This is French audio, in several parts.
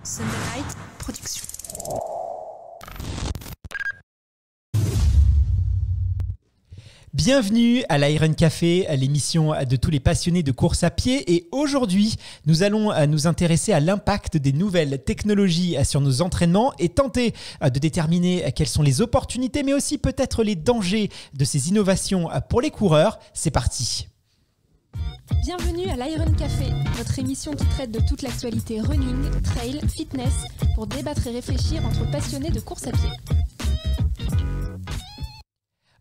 Sunlight Production. Bienvenue à l'Iron Café, l'émission de tous les passionnés de course à pied. Et aujourd'hui, nous allons nous intéresser à l'impact des nouvelles technologies sur nos entraînements et tenter de déterminer quelles sont les opportunités, mais aussi peut-être les dangers de ces innovations pour les coureurs. C'est parti. Bienvenue à l'Iron Café, votre émission qui traite de toute l'actualité running, trail, fitness, pour débattre et réfléchir entre passionnés de course à pied.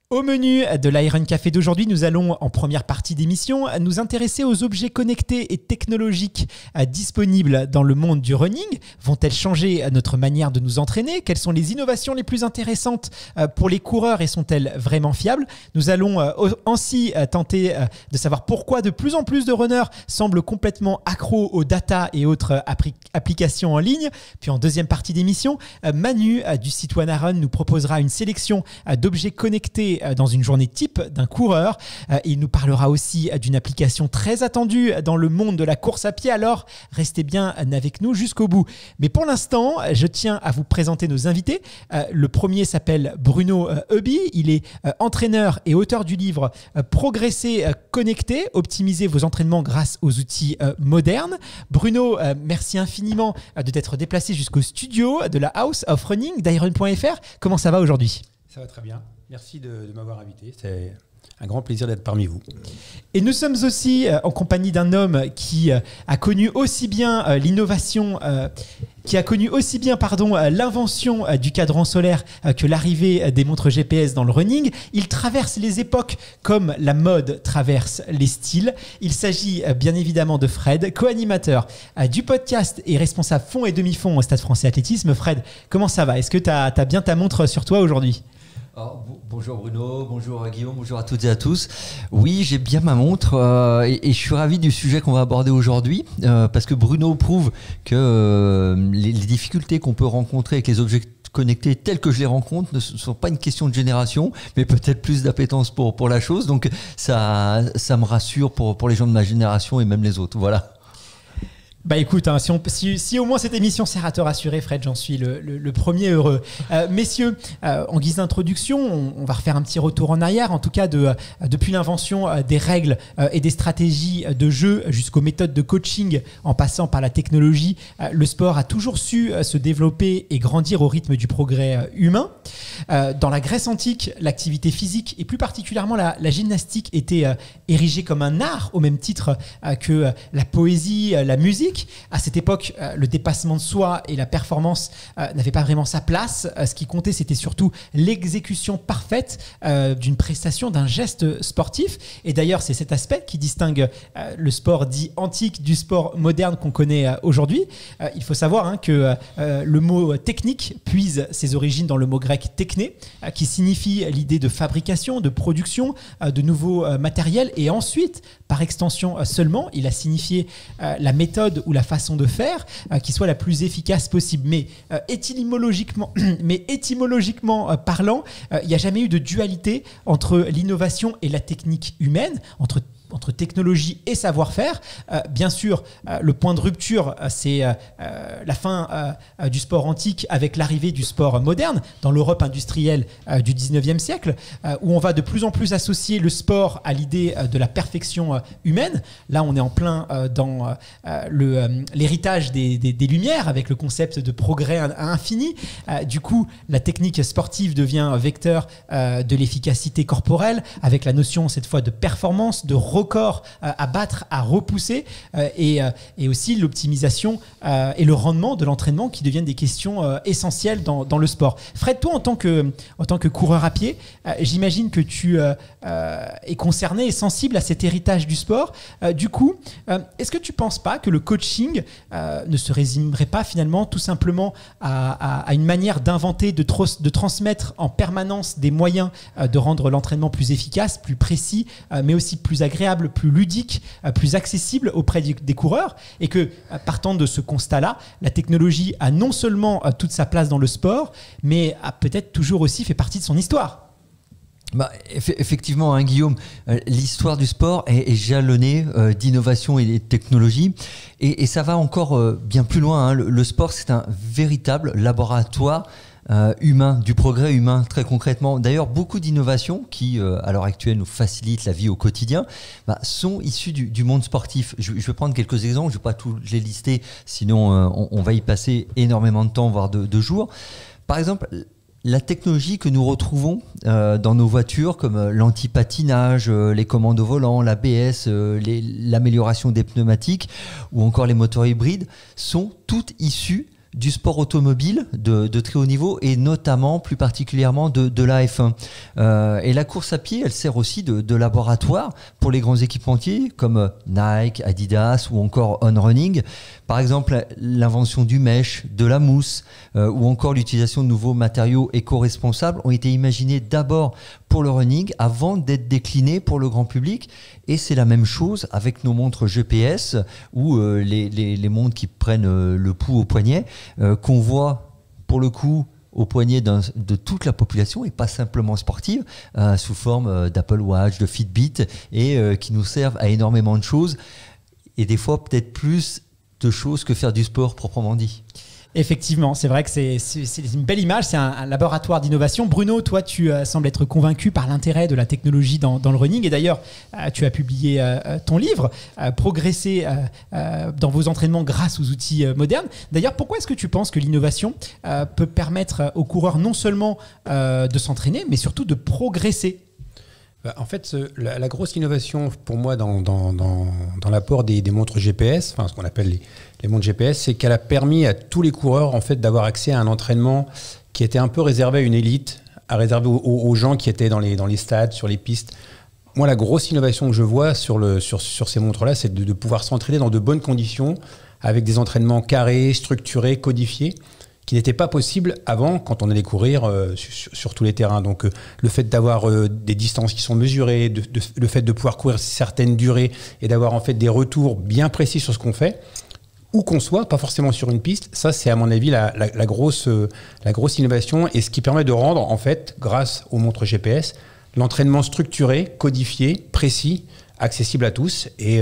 Au menu de l'Iron Café d'aujourd'hui, nous allons, en première partie d'émission, nous intéresser aux objets connectés et technologiques disponibles dans le monde du running. Vont-elles changer notre manière de nous entraîner? Quelles sont les innovations les plus intéressantes pour les coureurs et sont-elles vraiment fiables? Nous allons ainsi tenter de savoir pourquoi de plus en plus de runners semblent complètement accros aux data et autres applications en ligne. Puis en deuxième partie d'émission, Manu du site OneRun nous proposera une sélection d'objets connectés dans une journée type d'un coureur. Il nous parlera aussi d'une application très attendue dans le monde de la course à pied, alors restez bien avec nous jusqu'au bout. Mais pour l'instant, je tiens à vous présenter nos invités. Le premier s'appelle Bruno Heuby, il est entraîneur et auteur du livre Progresser connecté, optimiser vos entraînements grâce aux outils modernes. Bruno, merci infiniment de t'être déplacé jusqu'au studio de la House of Running d'Iron.fr. Comment ça va aujourd'hui ? Ça va très bien. Merci de m'avoir invité. C'est un grand plaisir d'être parmi vous. Et nous sommes aussi en compagnie d'un homme qui a connu aussi bien l'innovation, l'invention du cadran solaire que l'arrivée des montres GPS dans le running. Il traverse les époques comme la mode traverse les styles. Il s'agit bien évidemment de Fred, co-animateur du podcast et responsable fond et demi-fond au Stade Français Athlétisme. Fred, comment ça va? Est-ce que tu as bien ta montre sur toi aujourd'hui? Alors, bonjour Bruno, bonjour Guillaume, bonjour à toutes et à tous. Oui, j'ai bien ma montre et je suis ravi du sujet qu'on va aborder aujourd'hui parce que Bruno prouve que les difficultés qu'on peut rencontrer avec les objets connectés tels que je les rencontre ne sont pas une question de génération, mais peut-être plus d'appétence pour la chose. Donc ça me rassure pour les gens de ma génération et même les autres. Voilà. Bah écoute, hein, si au moins cette émission sert à te rassurer, Fred, j'en suis le premier heureux. Messieurs, en guise d'introduction, on va refaire un petit retour en arrière, en tout cas depuis l'invention des règles et des stratégies de jeu jusqu'aux méthodes de coaching en passant par la technologie. Le sport a toujours su se développer et grandir au rythme du progrès humain. Dans la Grèce antique, l'activité physique et plus particulièrement la gymnastique était érigée comme un art au même titre que la poésie, la musique. À cette époque, le dépassement de soi et la performance n'avaient pas vraiment sa place. Ce qui comptait, c'était surtout l'exécution parfaite d'une prestation, d'un geste sportif. Et d'ailleurs, c'est cet aspect qui distingue le sport dit antique du sport moderne qu'on connaît aujourd'hui. Il faut savoir que le mot technique puise ses origines dans le mot grec techné, qui signifie l'idée de fabrication, de production de nouveaux matériels. Et ensuite, par extension seulement, il a signifié la méthode ou la façon de faire qui soit la plus efficace possible. Mais étymologiquement parlant, il n'y a jamais eu de dualité entre l'innovation et la technique humaine, entre technologie et savoir-faire. Bien sûr, le point de rupture, c'est la fin du sport antique avec l'arrivée du sport moderne dans l'Europe industrielle du 19e siècle, où on va de plus en plus associer le sport à l'idée de la perfection humaine. Là, on est en plein dans l'héritage des Lumières avec le concept de progrès à infini. Du coup, la technique sportive devient vecteur de l'efficacité corporelle avec la notion cette fois de performance, de record à battre, à repousser et aussi l'optimisation et le rendement de l'entraînement qui deviennent des questions essentielles dans le sport. Fred, toi en tant que coureur à pied, j'imagine que tu es concerné et sensible à cet héritage du sport. Du coup, est-ce que tu ne penses pas que le coaching ne se résumerait pas finalement tout simplement à une manière d'inventer, de transmettre en permanence des moyens de rendre l'entraînement plus efficace, plus précis, mais aussi plus agréable, plus ludique, plus accessible auprès des coureurs, et que partant de ce constat-là, la technologie a non seulement toute sa place dans le sport, mais a peut-être toujours aussi fait partie de son histoire. Effectivement, hein, Guillaume, l'histoire du sport est jalonnée d'innovation et de technologie. Et ça va encore bien plus loin. Hein. Le sport, c'est un véritable laboratoire humain, du progrès humain, très concrètement. D'ailleurs, beaucoup d'innovations qui, à l'heure actuelle, nous facilitent la vie au quotidien, sont issues du monde sportif. Je vais prendre quelques exemples, je ne vais pas tous les lister, sinon on va y passer énormément de temps, voire de jours. Par exemple, la technologie que nous retrouvons dans nos voitures, comme l'anti-patinage, les commandes au volant, l'ABS, l'amélioration des pneumatiques ou encore les moteurs hybrides, sont toutes issues du sport automobile de très haut niveau et notamment plus particulièrement de la F1. Et la course à pied, elle sert aussi de laboratoire pour les grands équipementiers comme Nike, Adidas ou encore On Running. Par exemple, l'invention du mesh, de la mousse ou encore l'utilisation de nouveaux matériaux éco-responsables ont été imaginés d'abord pour le running avant d'être déclinés pour le grand public. Et c'est la même chose avec nos montres GPS ou les montres qui prennent le pouls au poignet qu'on voit pour le coup au poignet de toute la population et pas simplement sportive sous forme d'Apple Watch, de Fitbit et qui nous servent à énormément de choses et des fois peut-être plus de choses que faire du sport proprement dit. Effectivement, c'est vrai que c'est une belle image, c'est un laboratoire d'innovation. Bruno, toi, tu sembles être convaincu par l'intérêt de la technologie dans le running. Et d'ailleurs, tu as publié ton livre, Progresser dans vos entraînements grâce aux outils modernes. D'ailleurs, pourquoi est-ce que tu penses que l'innovation peut permettre aux coureurs non seulement de s'entraîner, mais surtout de progresser ? En fait, la grosse innovation pour moi dans l'apport des montres GPS, enfin ce qu'on appelle les montres GPS, c'est qu'elle a permis à tous les coureurs en fait d'avoir accès à un entraînement qui était un peu réservé à une élite, réservé aux gens qui étaient dans les stades, sur les pistes. Moi, la grosse innovation que je vois sur ces montres-là, c'est de pouvoir s'entraîner dans de bonnes conditions, avec des entraînements carrés, structurés, codifiés, qui n'était pas possible avant quand on allait courir sur tous les terrains. Donc le fait d'avoir des distances qui sont mesurées, le fait de pouvoir courir certaines durées et d'avoir en fait des retours bien précis sur ce qu'on fait, où qu'on soit, pas forcément sur une piste, ça c'est à mon avis la grosse innovation et ce qui permet de rendre en fait, grâce aux montres GPS, l'entraînement structuré, codifié, précis, accessible à tous et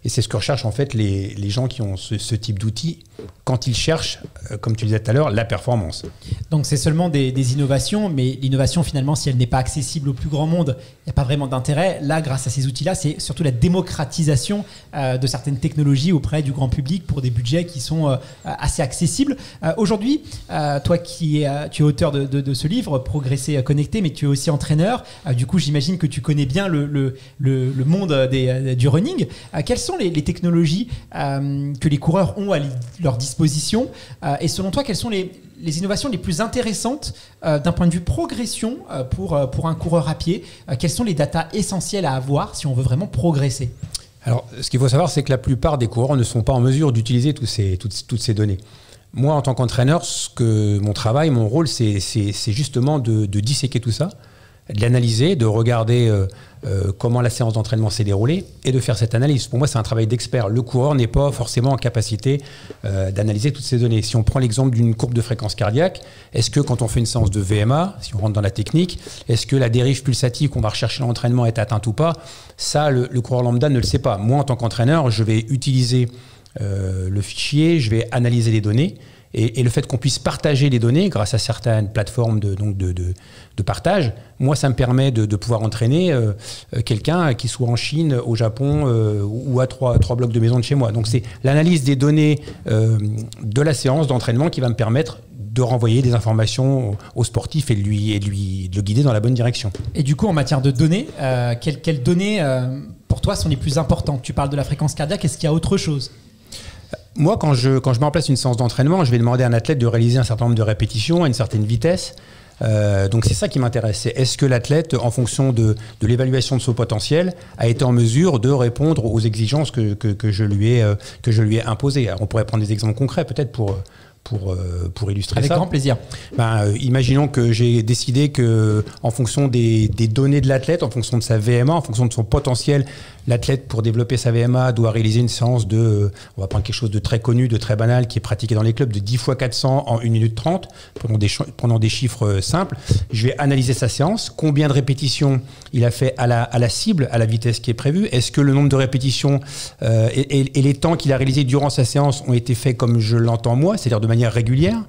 c'est ce que recherchent en fait les gens qui ont ce type d'outils quand ils cherchent, comme tu disais tout à l'heure, la performance. Donc c'est seulement des innovations, mais l'innovation finalement, si elle n'est pas accessible au plus grand monde, il n'y a pas vraiment d'intérêt. Là, grâce à ces outils-là, c'est surtout la démocratisation de certaines technologies auprès du grand public pour des budgets qui sont assez accessibles. Aujourd'hui, toi tu es auteur de ce livre, Progresser connecté, mais tu es aussi entraîneur. Du coup, j'imagine que tu connais bien le monde du running. Quelles sont les technologies que les coureurs ont à leur disposition et selon toi, quelles sont les innovations les plus intéressantes d'un point de vue progression pour un coureur à pied? Quelles sont les datas essentielles à avoir si on veut vraiment progresser? Alors, ce qu'il faut savoir, c'est que la plupart des coureurs ne sont pas en mesure d'utiliser toutes ces données. Moi, en tant qu'entraîneur, mon travail, mon rôle, c'est justement de disséquer tout ça, de l'analyser, de regarder comment la séance d'entraînement s'est déroulée et de faire cette analyse. Pour moi, c'est un travail d'expert. Le coureur n'est pas forcément en capacité d'analyser toutes ces données. Si on prend l'exemple d'une courbe de fréquence cardiaque, est-ce que quand on fait une séance de VMA, si on rentre dans la technique, est-ce que la dérive pulsative qu'on va rechercher dans l'entraînement est atteinte ou pas? Ça, le coureur lambda ne le sait pas. Moi, en tant qu'entraîneur, je vais utiliser le fichier, je vais analyser les données. Et le fait qu'on puisse partager les données grâce à certaines plateformes de partage, moi, ça me permet de pouvoir entraîner quelqu'un qui soit en Chine, au Japon ou à trois blocs de maison de chez moi. Donc, c'est l'analyse des données de la séance d'entraînement qui va me permettre de renvoyer des informations aux sportifs et de le guider dans la bonne direction. Et du coup, en matière de données, quelles données pour toi sont les plus importantes? Tu parles de la fréquence cardiaque, est-ce qu'il y a autre chose? Moi, quand je mets en place une séance d'entraînement, je vais demander à un athlète de réaliser un certain nombre de répétitions à une certaine vitesse. Donc c'est ça qui m'intéresse. Est-ce que l'athlète, en fonction de l'évaluation de son potentiel, a été en mesure de répondre aux exigences que je lui ai imposées? Alors, on pourrait prendre des exemples concrets peut-être pour pour illustrer Avec ça. grand plaisir. Imaginons que j'ai décidé que, en fonction des données de l'athlète, en fonction de sa VMA, en fonction de son potentiel, l'athlète, pour développer sa VMA, doit réaliser une séance de, on va prendre quelque chose de très connu, de très banal, qui est pratiqué dans les clubs, de 10 x 400 en 1 minute 30, prenant des chiffres simples. Je vais analyser sa séance, combien de répétitions il a fait à la cible, à la vitesse qui est prévue. Est-ce que le nombre de répétitions et les temps qu'il a réalisés durant sa séance ont été faits comme je l'entends moi, c'est-à-dire de manière régulière?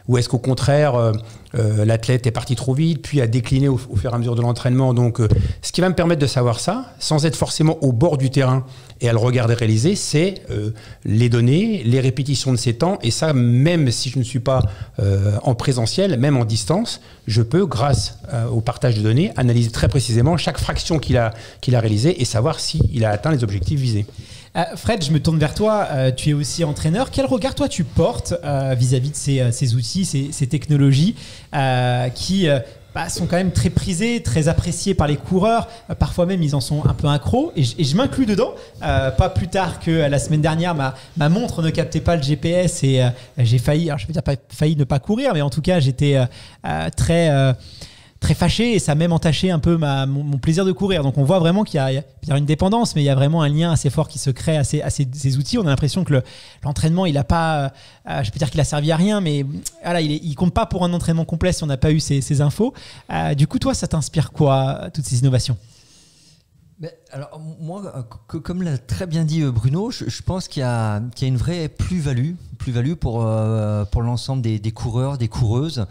Ou est-ce qu'au contraire, l'athlète est parti trop vite, puis a décliné au fur et à mesure de l'entraînement? Donc, ce qui va me permettre de savoir ça, sans être forcément au bord du terrain et à le regarder réaliser, c'est les données, les répétitions de ces temps. Et ça, même si je ne suis pas en présentiel, même en distance, je peux, grâce au partage de données, analyser très précisément chaque fraction qu'il a réalisée et savoir s'il a atteint les objectifs visés. Fred, je me tourne vers toi. Tu es aussi entraîneur. Quel regard toi tu portes vis-à-vis de ces outils, ces technologies qui sont quand même très prisés, très appréciés par les coureurs. Parfois même, ils en sont un peu accros. Et je m'inclus dedans. Pas plus tard que la semaine dernière, ma montre ne captait pas le GPS et j'ai failli, alors je veux dire pas failli ne pas courir, mais en tout cas, j'étais très fâché et ça a même entaché un peu mon plaisir de courir. Donc on voit vraiment qu'il y a une dépendance, mais il y a vraiment un lien assez fort qui se crée à ces outils. On a l'impression que l'entraînement, il n'a pas, je peux dire qu'il a servi à rien, mais voilà, il compte pas pour un entraînement complet si on n'a pas eu ces infos. Du coup, toi, ça t'inspire quoi, toutes ces innovations? Alors moi, comme l'a très bien dit Bruno, je pense qu'il y a une vraie plus-value pour l'ensemble des coureurs, des coureuses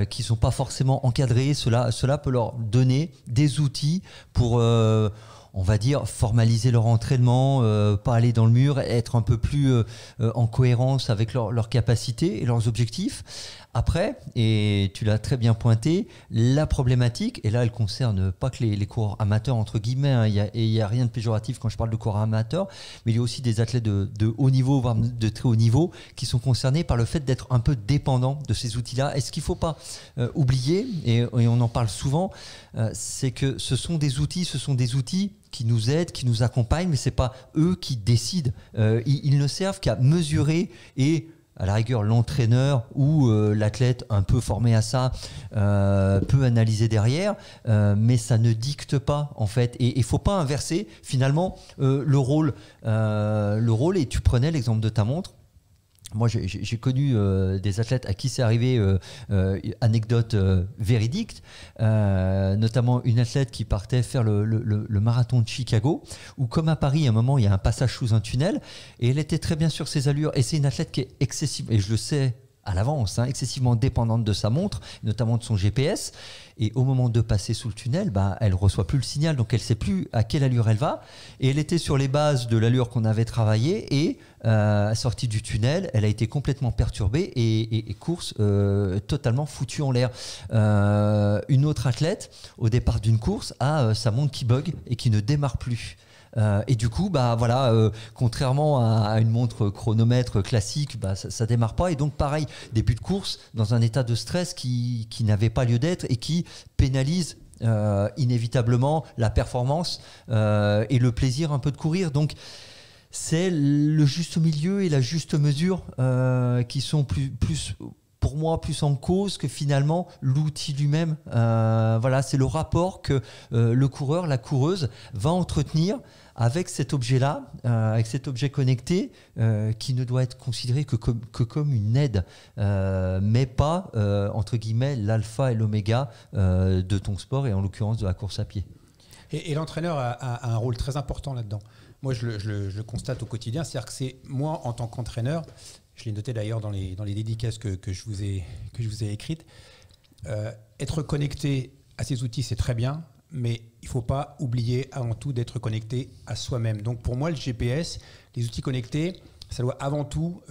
qui sont pas forcément encadrés. Cela peut leur donner des outils pour on va dire formaliser leur entraînement, pas aller dans le mur, être un peu plus en cohérence avec leurs capacités et leurs objectifs. Après, et tu l'as très bien pointé, la problématique, et là elle concerne pas que les coureurs amateurs entre guillemets, hein, il y a rien de péjoratif quand je parle de coureurs amateurs, mais il y a aussi des athlètes de haut niveau, voire de très haut niveau, qui sont concernés par le fait d'être un peu dépendants de ces outils-là. Et ce qu'il ne faut pas oublier, et on en parle souvent, c'est que ce sont des outils qui nous aident, qui nous accompagnent, mais ce n'est pas eux qui décident. Ils ne servent qu'à mesurer et à la rigueur, l'entraîneur ou l'athlète un peu formé à ça peut analyser derrière, mais ça ne dicte pas en fait. Et il ne faut pas inverser finalement le rôle. Et tu prenais l'exemple de ta montre. Moi, j'ai connu des athlètes à qui c'est arrivé, anecdote véridique, notamment une athlète qui partait faire le marathon de Chicago, où comme à Paris, à un moment, il y a un passage sous un tunnel, et elle était très bien sur ses allures. Et c'est une athlète qui est excessive, et je le sais à l'avance, excessivement dépendante de sa montre, notamment de son GPS. Et au moment de passer sous le tunnel, elle ne reçoit plus le signal, donc elle ne sait plus à quelle allure elle va. Et elle était sur les bases de l'allure qu'on avait travaillée, et sortie du tunnel, elle a été complètement perturbée et course totalement foutue en l'air. Une autre athlète, au départ d'une course, a sa montre qui bug et qui ne démarre plus. Et du coup, contrairement à une montre chronomètre classique, ça démarre pas. Et donc, pareil, début de course, dans un état de stress qui n'avait pas lieu d'être et qui pénalise inévitablement la performance et le plaisir un peu de courir. Donc, c'est le juste milieu et la juste mesure qui sont plus pour moi plus en cause que finalement l'outil lui-même. C'est le rapport que le coureur, la coureuse va entretenir avec cet objet-là, avec cet objet connecté qui ne doit être considéré que comme une aide, mais pas, entre guillemets, l'alpha et l'oméga de ton sport et en l'occurrence de la course à pied. Et l'entraîneur a un rôle très important là-dedans. Moi, je le constate au quotidien. C'est-à-dire que c'est moi, en tant qu'entraîneur, je l'ai noté d'ailleurs dans les dédicaces que je vous ai écrites, être connecté à ces outils, c'est très bien, mais il ne faut pas oublier avant tout d'être connecté à soi-même. Donc pour moi, le GPS, les outils connectés, ça doit avant tout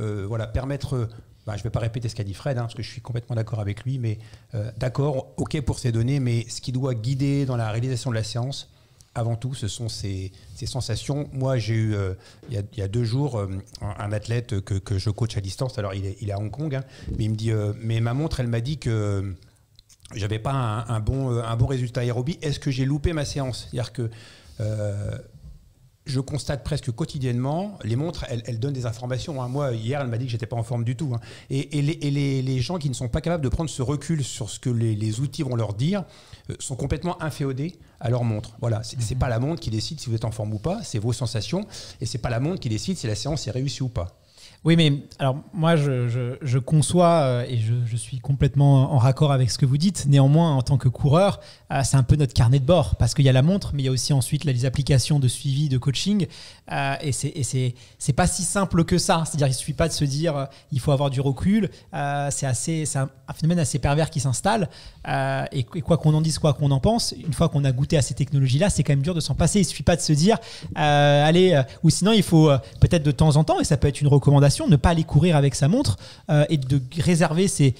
permettre... je ne vais pas répéter ce qu'a dit Fred, parce que je suis complètement d'accord avec lui, mais d'accord, ok pour ces données, mais ce qui doit guider dans la réalisation de la séance, avant tout, ce sont ces sensations. Moi, j'ai eu, il y a 2 jours, un athlète que je coach à distance. Alors, il est à Hong Kong, mais il me dit mais ma montre, elle m'a dit que j'avais pas un bon résultat aérobie. Est-ce que j'ai loupé ma séance? C'est-à-dire que je constate presque quotidiennement, les montres, elles donnent des informations. Hein. Moi, hier, elle m'a dit que j'étais pas en forme du tout. Hein. Et les gens qui ne sont pas capables de prendre ce recul sur ce que les outils vont leur dire sont complètement inféodés à leur montre. Voilà, c'est pas la montre qui décide si vous êtes en forme ou pas, c'est vos sensations. Et c'est pas la montre qui décide si la séance est réussie ou pas. Oui, mais alors moi, je conçois et je suis complètement en raccord avec ce que vous dites. Néanmoins, en tant que coureur, c'est un peu notre carnet de bord parce qu'il y a la montre, mais il y a aussi ensuite les applications de suivi, de coaching. Et c'est pas si simple que ça. C'est-à-dire, il suffit pas de se dire il faut avoir du recul. C'est un phénomène assez pervers qui s'installe. Et quoi qu'on en dise, quoi qu'on en pense, une fois qu'on a goûté à ces technologies-là, c'est quand même dur de s'en passer. Il suffit pas de se dire allez, ou sinon il faut peut-être de temps en temps, et ça peut être une recommandation, ne pas aller courir avec sa montre et de réserver ces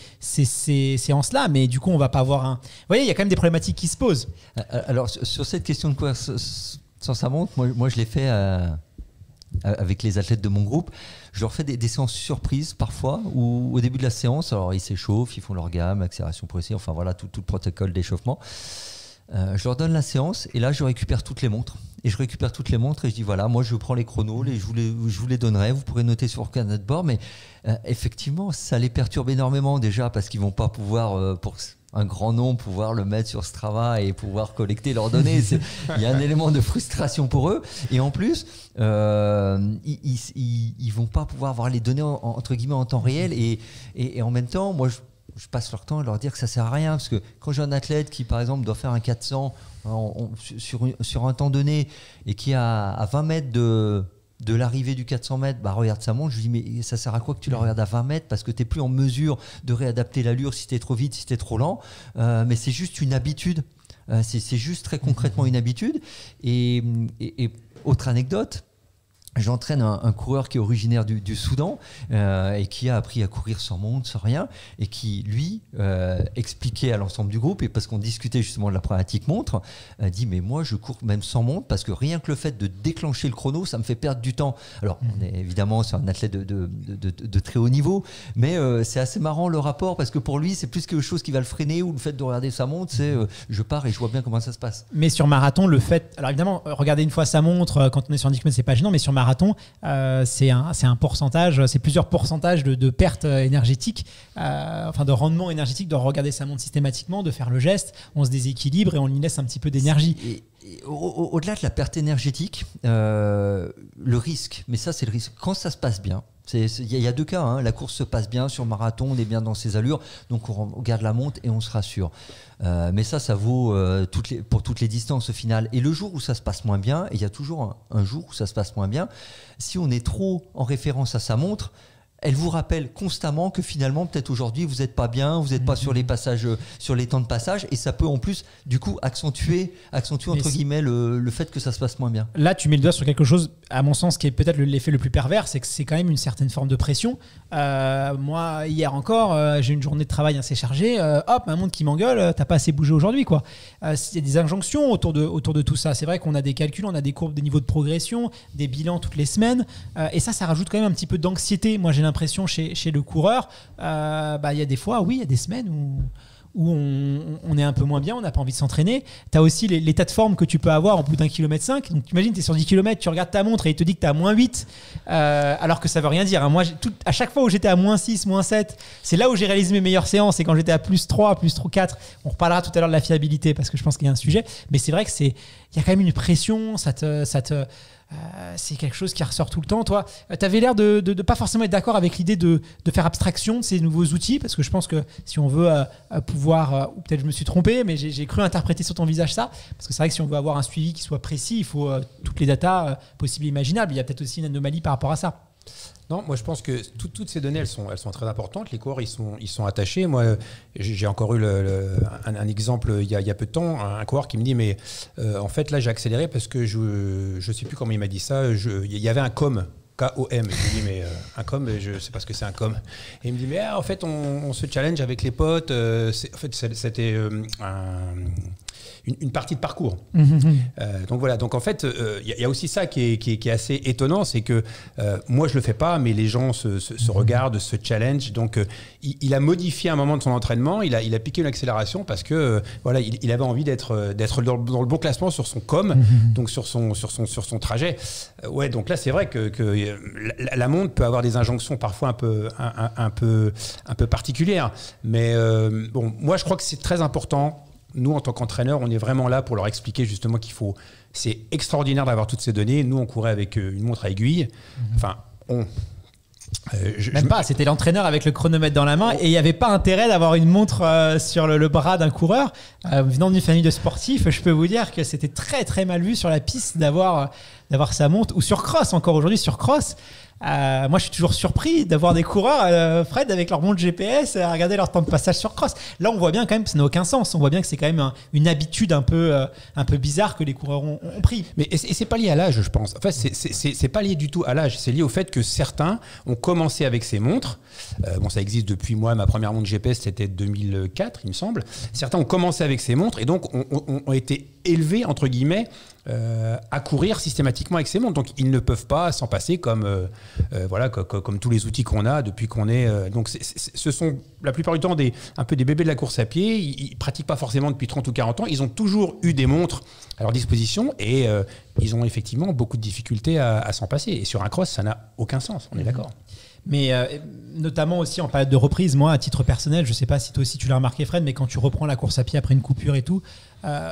séances-là. Mais du coup, on va pas avoir un. Vous voyez, il y a quand même des problématiques qui se posent. Alors, sur cette question de courir sans sa montre, moi je l'ai fait avec les athlètes de mon groupe. Je leur fais des séances surprises parfois où au début de la séance, alors ils s'échauffent, ils font leur gamme, accélération progressive, enfin voilà, tout le protocole d'échauffement. Je leur donne la séance et là je récupère toutes les montres. Et je récupère toutes les montres et je dis voilà, moi je prends les chronos, je vous les donnerai, vous pourrez noter sur le carnet de bord. Mais effectivement, ça les perturbe énormément déjà parce qu'ils vont pas pouvoir, pour un grand nombre, pouvoir le mettre sur Strava et pouvoir collecter leurs données. Il y a un élément de frustration pour eux. Et en plus, ils vont pas pouvoir avoir les données entre guillemets en temps réel. Et en même temps, moi je passe leur temps à leur dire que ça sert à rien parce que quand j'ai un athlète qui par exemple doit faire un 400 sur un temps donné et qui est à 20 mètres de l'arrivée du 400 mètres, bah regarde sa montre, je lui dis mais ça sert à quoi que tu la regardes à 20 mètres parce que tu n'es plus en mesure de réadapter l'allure si tu es trop vite, si tu es trop lent, mais c'est juste une habitude, c'est juste très concrètement une habitude. Et autre anecdote, j'entraîne un coureur qui est originaire du Soudan et qui a appris à courir sans montre, sans rien, et qui, lui, expliquait à l'ensemble du groupe, et parce qu'on discutait justement de la problématique montre, dit mais moi je cours même sans montre parce que rien que le fait de déclencher le chrono, ça me fait perdre du temps. Alors on est évidemment c'est un athlète de très haut niveau, mais c'est assez marrant le rapport parce que pour lui c'est plus quelque chose qui va le freiner ou le fait de regarder sa montre, c'est je pars et je vois bien comment ça se passe. Mais sur marathon, le fait, alors évidemment regarder une fois sa montre quand on est sur un 10 km c'est pas gênant, mais sur marathon c'est un pourcentage, c'est plusieurs pourcentages de pertes énergétiques, enfin de rendement énergétique, de regarder sa montre systématiquement, de faire le geste, on se déséquilibre et on y laisse un petit peu d'énergie. Et au-delà de la perte énergétique, le risque, mais ça c'est le risque, quand ça se passe bien, il y a deux cas, hein. La course se passe bien sur marathon, on est bien dans ses allures, donc on regarde la montre et on se rassure. Mais ça vaut pour toutes les distances au final. Et le jour où ça se passe moins bien, et il y a toujours un jour où ça se passe moins bien, si on est trop en référence à sa montre, elle vous rappelle constamment que finalement, peut-être aujourd'hui, vous n'êtes pas bien, vous n'êtes pas sur les passages, sur les temps de passage, et ça peut en plus, du coup, accentuer entre guillemets le fait que ça se passe moins bien. Là, tu mets le doigt sur quelque chose, à mon sens, qui est peut-être l'effet le plus pervers, c'est que c'est quand même une certaine forme de pression. Moi, hier encore, j'ai une journée de travail assez chargée. Hop, ma montre qui m'engueule, t'as pas assez bougé aujourd'hui, quoi. Il y a des injonctions autour de tout ça. C'est vrai qu'on a des calculs, on a des courbes, des niveaux de progression, des bilans toutes les semaines, et ça rajoute quand même un petit peu d'anxiété. Moi, j'ai l'impression chez le coureur, il y a des fois, oui, il y a des semaines où on est un peu moins bien, on n'a pas envie de s'entraîner. Tu as aussi l'état de forme que tu peux avoir en bout d'un kilomètre 5. Donc, tu imagines, tu es sur 10 km, tu regardes ta montre et il te dit que tu es à moins 8, alors que ça veut rien dire. Hein. Moi, à chaque fois où j'étais à moins 6, moins 7, c'est là où j'ai réalisé mes meilleures séances. Et quand j'étais à plus 3, plus 4, on reparlera tout à l'heure de la fiabilité parce que je pense qu'il y a un sujet. Mais c'est vrai que il y a quand même une pression, c'est quelque chose qui ressort tout le temps. Toi, tu avais l'air de pas forcément être d'accord avec l'idée de faire abstraction de ces nouveaux outils, parce que je pense que si on veut pouvoir, ou peut-être je me suis trompé, mais j'ai cru interpréter sur ton visage ça, parce que c'est vrai que si on veut avoir un suivi qui soit précis, il faut toutes les datas possibles et imaginables. Il y a peut-être aussi une anomalie par rapport à ça. Non, moi je pense que toutes ces données, elles sont très importantes. Les coureurs, ils sont attachés. Moi, j'ai encore eu un exemple il y a peu de temps, un coureur qui me dit mais en fait là j'ai accéléré parce que je sais plus comment il m'a dit ça. Il y avait un COM. K-O-M. Je lui dis mais un com, je sais pas ce que c'est un com. Et il me dit mais en fait on se challenge avec les potes. En fait c'était une partie de parcours. Donc voilà, donc en fait, il y a aussi ça qui est assez étonnant, c'est que moi je le fais pas, mais les gens se regardent, se challenge. Donc il a modifié un moment de son entraînement, il a piqué une accélération parce que voilà, il avait envie d'être dans le bon classement sur son donc sur son trajet. Ouais, donc là c'est vrai que la montre peut avoir des injonctions parfois un peu particulières, mais bon, moi je crois que c'est très important. Nous, en tant qu'entraîneurs, on est vraiment là pour leur expliquer justement c'est extraordinaire d'avoir toutes ces données. Nous, on courait avec une montre à aiguille. Enfin, c'était l'entraîneur avec le chronomètre dans la main et il n'y avait pas intérêt d'avoir une montre sur le bras d'un coureur. Venant d'une famille de sportifs, je peux vous dire que c'était très très mal vu sur la piste d'avoir sa montre, ou sur cross, encore aujourd'hui sur cross. Moi, je suis toujours surpris d'avoir des coureurs, Fred, avec leur montre GPS, à regarder leur temps de passage sur cross. Là, on voit bien quand même que ça n'a aucun sens. On voit bien que c'est quand même une habitude un peu bizarre que les coureurs ont pris. Mais et c'est pas lié à l'âge, je pense. Enfin, c'est pas lié du tout à l'âge. C'est lié au fait que certains ont commencé avec ces montres. Bon, ça existe depuis moi. Ma première montre GPS, c'était 2004, il me semble. Certains ont commencé avec ces montres et donc ont été élevés, entre guillemets, à courir systématiquement avec ces montres. Donc, ils ne peuvent pas s'en passer comme tous les outils qu'on a depuis qu'on est... donc, ce sont la plupart du temps un peu des bébés de la course à pied. Ils ne pratiquent pas forcément depuis 30 ou 40 ans. Ils ont toujours eu des montres à leur disposition et ils ont effectivement beaucoup de difficultés à s'en passer. Et sur un cross, ça n'a aucun sens. On est d'accord. Mais notamment aussi en période de reprise, moi, à titre personnel, je ne sais pas si toi aussi tu l'as remarqué, Fred, mais quand tu reprends la course à pied après une coupure et tout,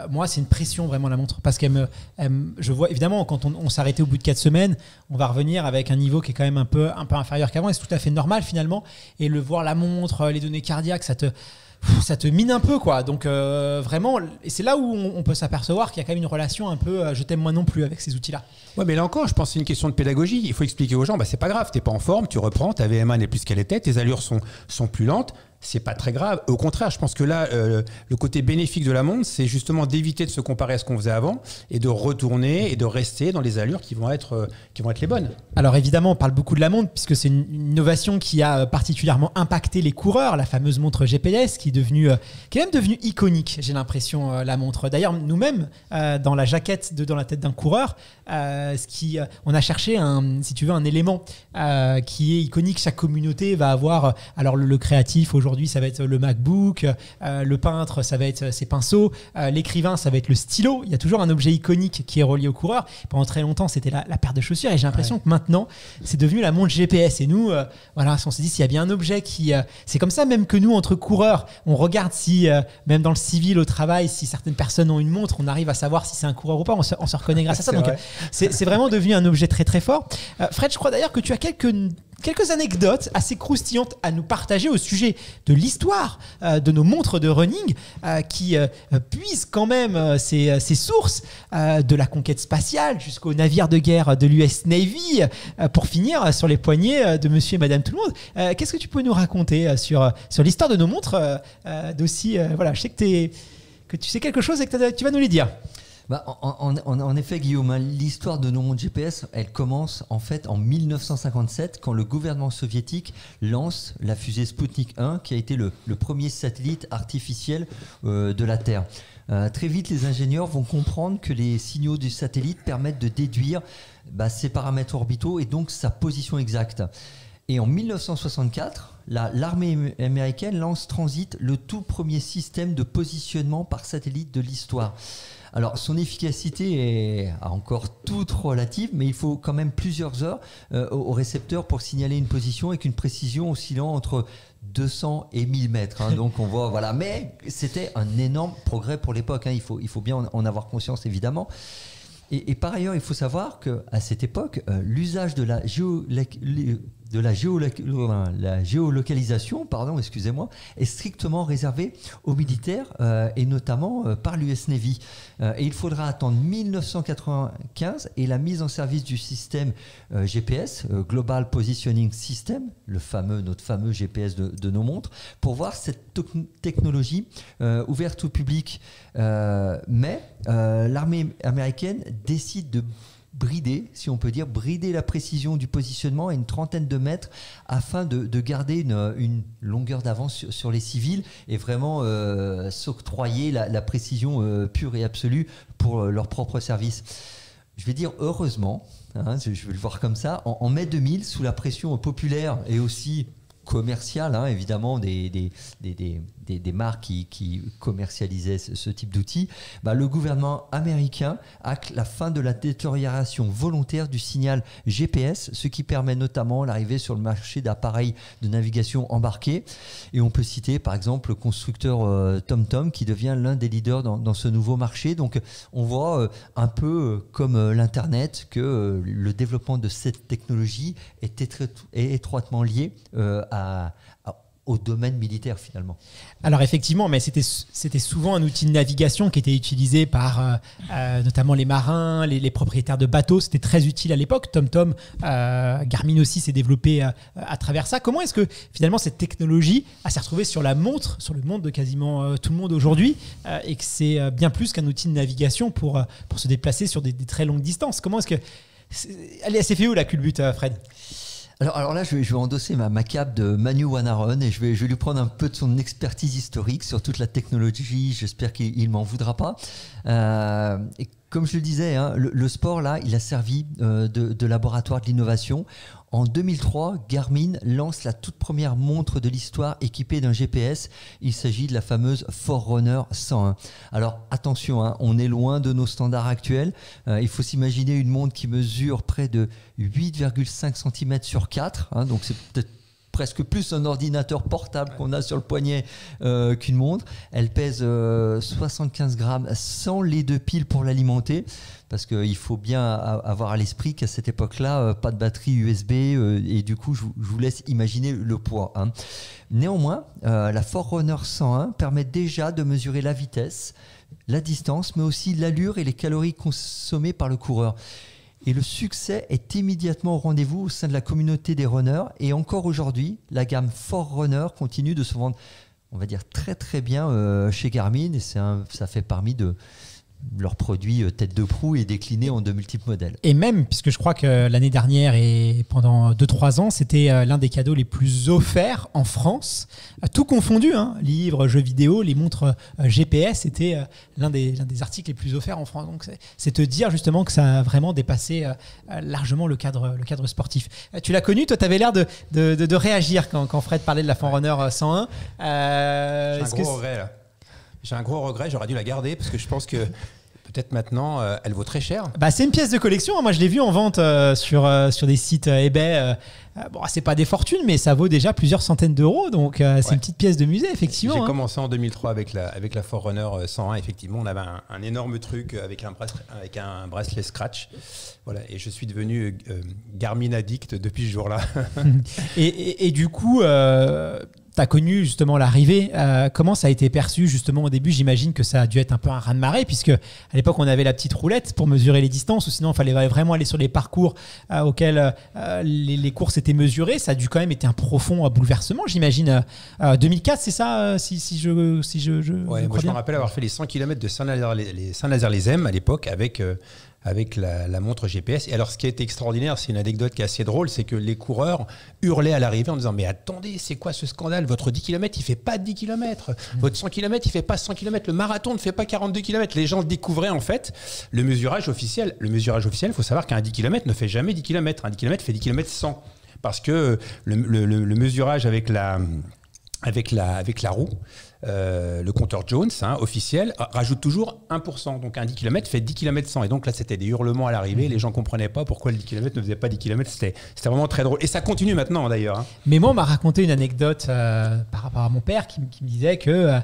moi, c'est une pression vraiment la montre. Parce je vois, évidemment, quand on s'arrêtait au bout de 4 semaines, on va revenir avec un niveau qui est quand même un peu inférieur qu'avant. Et c'est tout à fait normal finalement. Et voir la montre, les données cardiaques, ça te mine un peu, quoi. Donc vraiment, et c'est là où on peut s'apercevoir qu'il y a quand même une relation un peu je t'aime moi non plus avec ces outils-là. Ouais, mais là encore, je pense que c'est une question de pédagogie. Il faut expliquer aux gens, c'est pas grave, t'es pas en forme, tu reprends, ta VMA n'est plus ce qu'elle était, tes allures sont plus lentes. C'est pas très grave. Au contraire, je pense que là, le côté bénéfique de la montre, c'est justement d'éviter de se comparer à ce qu'on faisait avant et de retourner et de rester dans les allures qui vont être les bonnes. Alors évidemment, on parle beaucoup de la montre puisque c'est une innovation qui a particulièrement impacté les coureurs, la fameuse montre GPS qui est même devenue iconique, j'ai l'impression, la montre. D'ailleurs, nous-mêmes, dans la jaquette dans la tête d'un coureur, on a cherché un élément qui est iconique. Chaque communauté va avoir, alors le créatif aujourd'hui, ça va être le MacBook, le peintre, ça va être ses pinceaux, l'écrivain, ça va être le stylo. Il y a toujours un objet iconique qui est relié au coureur. Pendant très longtemps, c'était la paire de chaussures et j'ai l'impression que maintenant, c'est devenu la montre GPS. Et nous, on s'est dit, s'il y a bien un objet c'est comme ça même que nous, entre coureurs, on regarde si, même dans le civil, au travail, si certaines personnes ont une montre, on arrive à savoir si c'est un coureur ou pas. On se reconnaît grâce à ça. Donc, c'est vraiment devenu un objet très très fort. Fred, je crois d'ailleurs que tu as quelques anecdotes assez croustillantes à nous partager au sujet de l'histoire de nos montres de running qui puisent quand même ces sources de la conquête spatiale jusqu'aux navires de guerre de l'US Navy pour finir sur les poignets de monsieur et madame tout le monde. Qu'est-ce que tu peux nous raconter sur l'histoire de nos montres d'aussi je sais que tu sais quelque chose et que tu vas nous les dire. En effet, Guillaume, l'histoire de nos montres GPS, elle commence en fait en 1957 quand le gouvernement soviétique lance la fusée Sputnik 1 qui a été le premier satellite artificiel de la Terre. Très vite, les ingénieurs vont comprendre que les signaux du satellite permettent de déduire ses paramètres orbitaux et donc sa position exacte. Et en 1964, l'armée américaine lance Transit, le tout premier système de positionnement par satellite de l'histoire. Alors, son efficacité est encore toute relative, mais il faut quand même plusieurs heures au récepteur pour signaler une position avec une précision oscillant entre 200 et 1000 mètres. Donc, on voit, voilà. Mais c'était un énorme progrès pour l'époque. Il faut bien en avoir conscience, évidemment. Et par ailleurs, il faut savoir qu'à cette époque, l'usage de la géolocalisation, est strictement réservé aux militaires et notamment par l'US Navy. Et il faudra attendre 1995 et la mise en service du système GPS, Global Positioning System, notre fameux GPS de nos montres, pour voir cette technologie ouverte au public. Mais l'armée américaine décide de brider, si on peut dire, brider la précision du positionnement à une trentaine de mètres afin de garder une longueur d'avance sur les civils et vraiment s'octroyer la précision pure et absolue pour leur propre service. Je vais dire heureusement, hein, je vais le voir comme ça, en mai 2000, sous la pression populaire et aussi commerciale, hein, évidemment, des marques qui commercialisaient ce type d'outils, le gouvernement américain acte la fin de la détérioration volontaire du signal GPS, ce qui permet notamment l'arrivée sur le marché d'appareils de navigation embarqués. Et on peut citer par exemple le constructeur TomTom qui devient l'un des leaders dans ce nouveau marché. Donc on voit un peu comme l'Internet que le développement de cette technologie est étroitement lié au domaine militaire finalement. Alors effectivement, mais c'était souvent un outil de navigation qui était utilisé par notamment les marins, les propriétaires de bateaux. C'était très utile à l'époque. TomTom, Garmin aussi s'est développé à travers ça. Comment est-ce que finalement cette technologie s'est retrouvée sur la montre, sur le monde de quasiment tout le monde aujourd'hui, et que c'est bien plus qu'un outil de navigation pour se déplacer sur des très longues distances? Comment est-ce que... Elle s'est fait où la culbute, Fred? Alors là, je vais endosser ma cape de Manu Wanaron et je vais lui prendre un peu de son expertise historique sur toute la technologie. J'espère qu'il ne m'en voudra pas. Et comme je le disais, hein, le sport, là, il a servi de laboratoire de l'innovation. En 2003, Garmin lance la toute première montre de l'histoire équipée d'un GPS. Il s'agit de la fameuse Forerunner 101. Alors attention, hein, on est loin de nos standards actuels. Il faut s'imaginer une montre qui mesure près de 8,5 cm sur 4. Hein, donc c'est peut-être presque plus un ordinateur portable qu'on a sur le poignet qu'une montre. Elle pèse 75 grammes sans les 2 piles pour l'alimenter, parce qu'il faut bien avoir à l'esprit qu'à cette époque-là, pas de batterie USB, et du coup, je vous laisse imaginer le poids. Hein. Néanmoins, la Forerunner 101 permet déjà de mesurer la vitesse, la distance, mais aussi l'allure et les calories consommées par le coureur. Et le succès est immédiatement au rendez-vous au sein de la communauté des runners. Et encore aujourd'hui, la gamme Forerunner continue de se vendre, on va dire, très très bien chez Garmin. Et ça fait parmi de leurs produits tête de proue et déclinés en de multiples modèles. Et même, puisque je crois que l'année dernière et pendant 2-3 ans, c'était l'un des cadeaux les plus offerts en France, tout confondu, hein, livres, jeux vidéo, les montres GPS, c'était l'un des articles les plus offerts en France. Donc c'est te dire justement que ça a vraiment dépassé largement le cadre sportif. Tu l'as connu, toi tu avais l'air de réagir quand Fred parlait de la Forerunner 101. J'ai un gros regret, j'aurais dû la garder parce que je pense que peut-être maintenant elle vaut très cher. C'est une pièce de collection, moi je l'ai vue en vente sur des sites eBay. Bon, c'est pas des fortunes, mais ça vaut déjà plusieurs centaines d'euros, donc c'est une petite pièce de musée, effectivement. J'ai commencé en 2003 avec la Forerunner 101, effectivement, on avait un énorme truc avec un bracelet scratch, voilà, et je suis devenu Garmin addict depuis ce jour-là. et du coup, tu as connu justement l'arrivée. Comment ça a été perçu justement au début? J'imagine que ça a dû être un peu un raz-de-marée, puisque à l'époque on avait la petite roulette pour mesurer les distances, ou sinon il fallait vraiment aller sur les parcours auxquels les courses étaient mesurées. Ça a dû quand même être un profond bouleversement, j'imagine. 2004, c'est ça, si je ouais, moi je me rappelle avoir fait les 100 km de Saint-Nazaire-les-Ems à l'époque avec la montre GPS. Et alors, ce qui a été extraordinaire, c'est une anecdote qui est assez drôle, c'est que les coureurs hurlaient à l'arrivée en disant « Mais attendez, c'est quoi ce scandale? Votre 10 km, il fait pas 10 km. Votre 100 km, il fait pas 100 km. Le marathon ne fait pas 42 km. » Les gens découvraient en fait le mesurage officiel. Le mesurage officiel, il faut savoir qu'un 10 km ne fait jamais 10 km. Un 10 km fait 10 km 100. Parce que le mesurage avec la roue, le compteur Jones, hein, officiel, rajoute toujours 1%. Donc un 10 km fait 10 km 100. Et donc là, c'était des hurlements à l'arrivée. Les gens ne comprenaient pas pourquoi le 10 km ne faisait pas 10 km. C'était vraiment très drôle. Et ça continue maintenant, d'ailleurs. Hein. Mais moi, on m'a raconté une anecdote par rapport à mon père qui me disait qu'il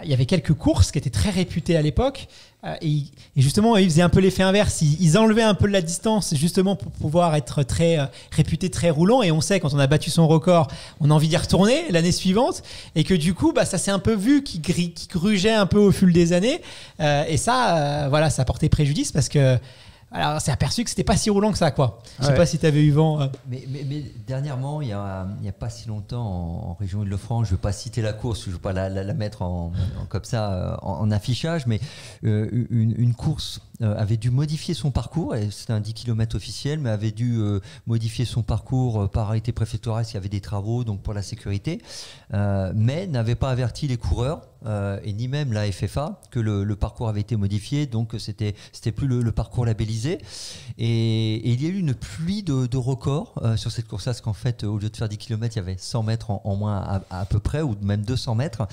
y avait quelques courses qui étaient très réputées à l'époque. Et justement, ils faisaient un peu l'effet inverse. Ils enlevaient un peu de la distance justement pour pouvoir être très réputé, très roulant. Et on sait, quand on a battu son record, on a envie d'y retourner l'année suivante. Et que du coup, ça s'est un peu vu qui grugeait un peu au fil des années. Et ça, voilà, ça a porté préjudice parce que alors, c'est aperçu que c'était pas si roulant que ça, quoi. Je sais pas si tu avais eu vent. Mais dernièrement, il y a pas si longtemps en région Île-de-France, je ne vais pas citer la course, je ne vais pas la mettre comme ça en affichage, mais une course avait dû modifier son parcours, et c'était un 10 km officiel, mais avait dû modifier son parcours par arrêté préfectoral s'il y avait des travaux, donc pour la sécurité, mais n'avait pas averti les coureurs, et ni même la FFA, que le parcours avait été modifié, donc c'était plus le parcours labellisé. Et il y a eu une pluie de records sur cette course-là, parce qu'en fait, au lieu de faire 10 km, il y avait 100 mètres en moins à peu près, ou même 200 mètres.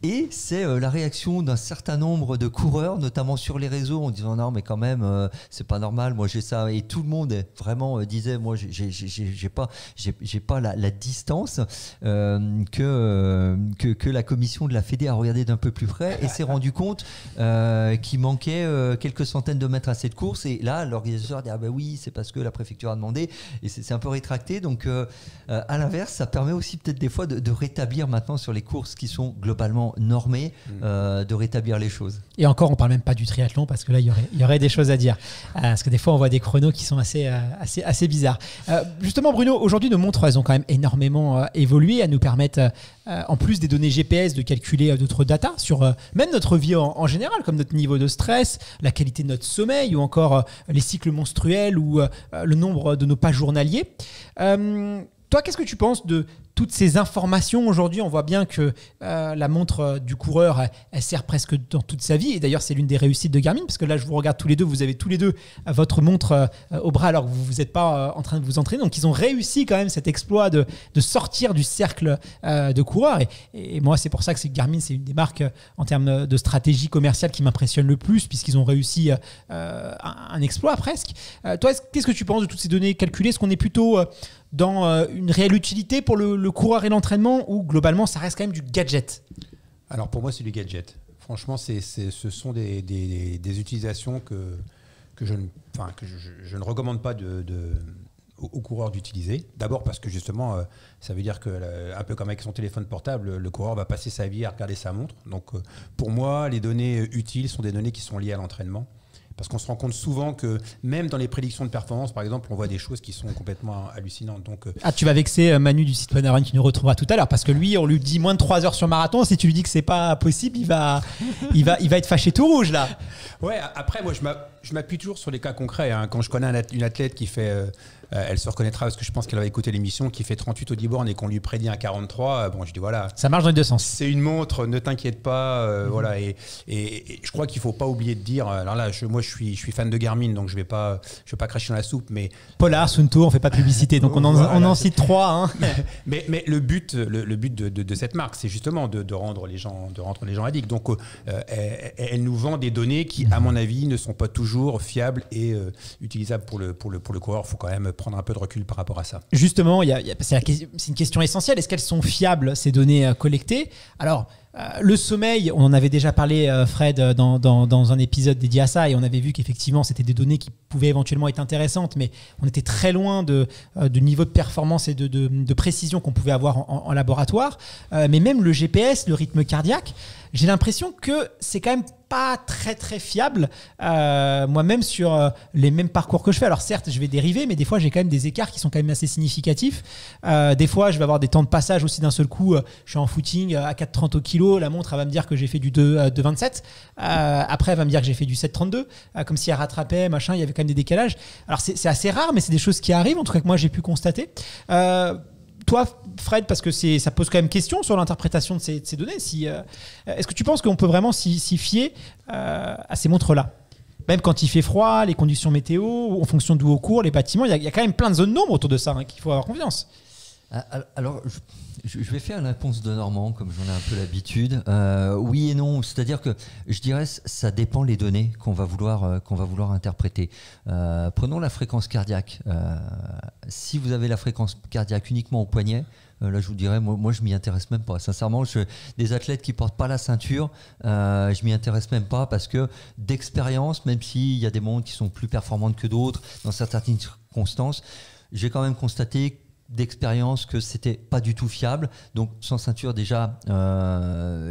Et c'est la réaction d'un certain nombre de coureurs, notamment sur les réseaux, en disant non, mais quand même, c'est pas normal, moi j'ai ça. Et tout le monde vraiment disait, moi j'ai pas la distance que la commission de la Fédé a regardé d'un peu plus près et s'est rendu compte qu'il manquait quelques centaines de mètres à cette course. Et là, l'organisateur a dit ah ben oui, c'est parce que la préfecture a demandé, et c'est un peu rétracté. Donc à l'inverse, ça permet aussi peut-être des fois de rétablir maintenant sur les courses qui sont globalement normées, de rétablir les choses. Et encore, on parle même pas du triathlon, parce que là, il y aurait des choses à dire. Parce que des fois, on voit des chronos qui sont assez bizarres. Justement, Bruno, aujourd'hui, nos montres, elles ont quand même énormément évolué. Elles nous permettent, en plus des données GPS, de calculer d'autres data sur même notre vie en général, comme notre niveau de stress, la qualité de notre sommeil, ou encore les cycles menstruels, ou le nombre de nos pas journaliers. Toi, qu'est-ce que tu penses de toutes ces informations aujourd'hui? On voit bien que la montre du coureur, elle sert presque dans toute sa vie. Et d'ailleurs, c'est l'une des réussites de Garmin, parce que là, je vous regarde tous les deux, vous avez tous les deux votre montre au bras alors que vous n'êtes pas en train de vous entraîner. Donc, ils ont réussi quand même cet exploit de sortir du cercle de coureurs. Et moi, c'est pour ça que Garmin, c'est une des marques en termes de stratégie commerciale qui m'impressionne le plus, puisqu'ils ont réussi un exploit presque. Toi, qu'est-ce que tu penses de toutes ces données calculées? Est-ce qu'on est plutôt dans une réelle utilité pour le coureur et l'entraînement, ou globalement ça reste quand même du gadget? Alors pour moi c'est du gadget. Franchement ce sont des utilisations que je ne recommande pas aux coureurs d'utiliser. D'abord parce que justement ça veut dire que un peu comme avec son téléphone portable, le coureur va passer sa vie à regarder sa montre. Donc pour moi les données utiles sont des données qui sont liées à l'entraînement. Parce qu'on se rend compte souvent que même dans les prédictions de performance, par exemple, on voit des choses qui sont complètement hallucinantes. Donc, tu vas vexer Manu du site OneRun qui nous retrouvera tout à l'heure, parce que lui, on lui dit moins de 3 heures sur marathon. Si tu lui dis que c'est pas possible, il va être fâché tout rouge là. Ouais. Après, moi, je m'appuie toujours sur les cas concrets. Hein. Quand je connais une athlète qui fait, elle se reconnaîtra parce que je pense qu'elle va écouter l'émission, qui fait 38 au 10 bornes et qu'on lui prédit un 43. Bon, je dis voilà. Ça marche dans les deux sens. C'est une montre, ne t'inquiète pas. Voilà. Et je crois qu'il faut pas oublier de dire. Alors là, moi, je suis fan de Garmin, donc je vais pas cracher dans la soupe, mais Polar, Sunto, on fait pas de publicité, donc on en cite 3. Hein. mais le but de cette marque, c'est justement de rendre les gens addicts. Donc elle nous vend des données qui, à mon avis, ne sont pas toujours fiables et utilisables pour le coureur. Il faut quand même prendre un peu de recul par rapport à ça. Justement, c'est une question essentielle. Est-ce qu'elles sont fiables, ces données collectées? Alors, le sommeil, on en avait déjà parlé, Fred, dans un épisode dédié à ça, et on avait vu qu'effectivement c'était des données qui pouvaient éventuellement être intéressantes, mais on était très loin du niveau de performance et de précision qu'on pouvait avoir en laboratoire. Mais même le GPS, le rythme cardiaque, j'ai l'impression que c'est quand même pas très très fiable, moi-même sur les mêmes parcours que je fais. Alors certes, je vais dériver, mais des fois j'ai quand même des écarts qui sont quand même assez significatifs. Des fois, je vais avoir des temps de passage aussi d'un seul coup. Je suis en footing à 4,30 au kilo, la montre elle va me dire que j'ai fait du 2,27. Après, elle va me dire que j'ai fait du 7,32, comme si elle rattrapait, machin. Il y avait quand même des décalages. Alors c'est assez rare, mais c'est des choses qui arrivent, en tout cas que moi j'ai pu constater. Toi, Fred, parce que ça pose quand même question sur l'interprétation de ces données. Est-ce que tu penses qu'on peut vraiment s'y fier à ces montres-là? Même quand il fait froid, les conditions météo, en fonction d'où au cours, les bâtiments, il y a quand même plein de zones d'ombre autour de ça, qu'il faut avoir confiance. Alors, je vais faire une réponse de Normand, comme j'en ai un peu l'habitude. Oui et non, c'est-à-dire que je dirais ça dépend les données qu'on va vouloir interpréter. Prenons la fréquence cardiaque. Si vous avez la fréquence cardiaque uniquement au poignet, là je vous dirais, moi je m'y intéresse même pas. Sincèrement, des athlètes qui portent pas la ceinture, je m'y intéresse même pas, parce que d'expérience, même s'il y a des montres qui sont plus performantes que d'autres dans certaines circonstances, j'ai quand même constaté d'expérience que c'était pas du tout fiable. Donc sans ceinture déjà,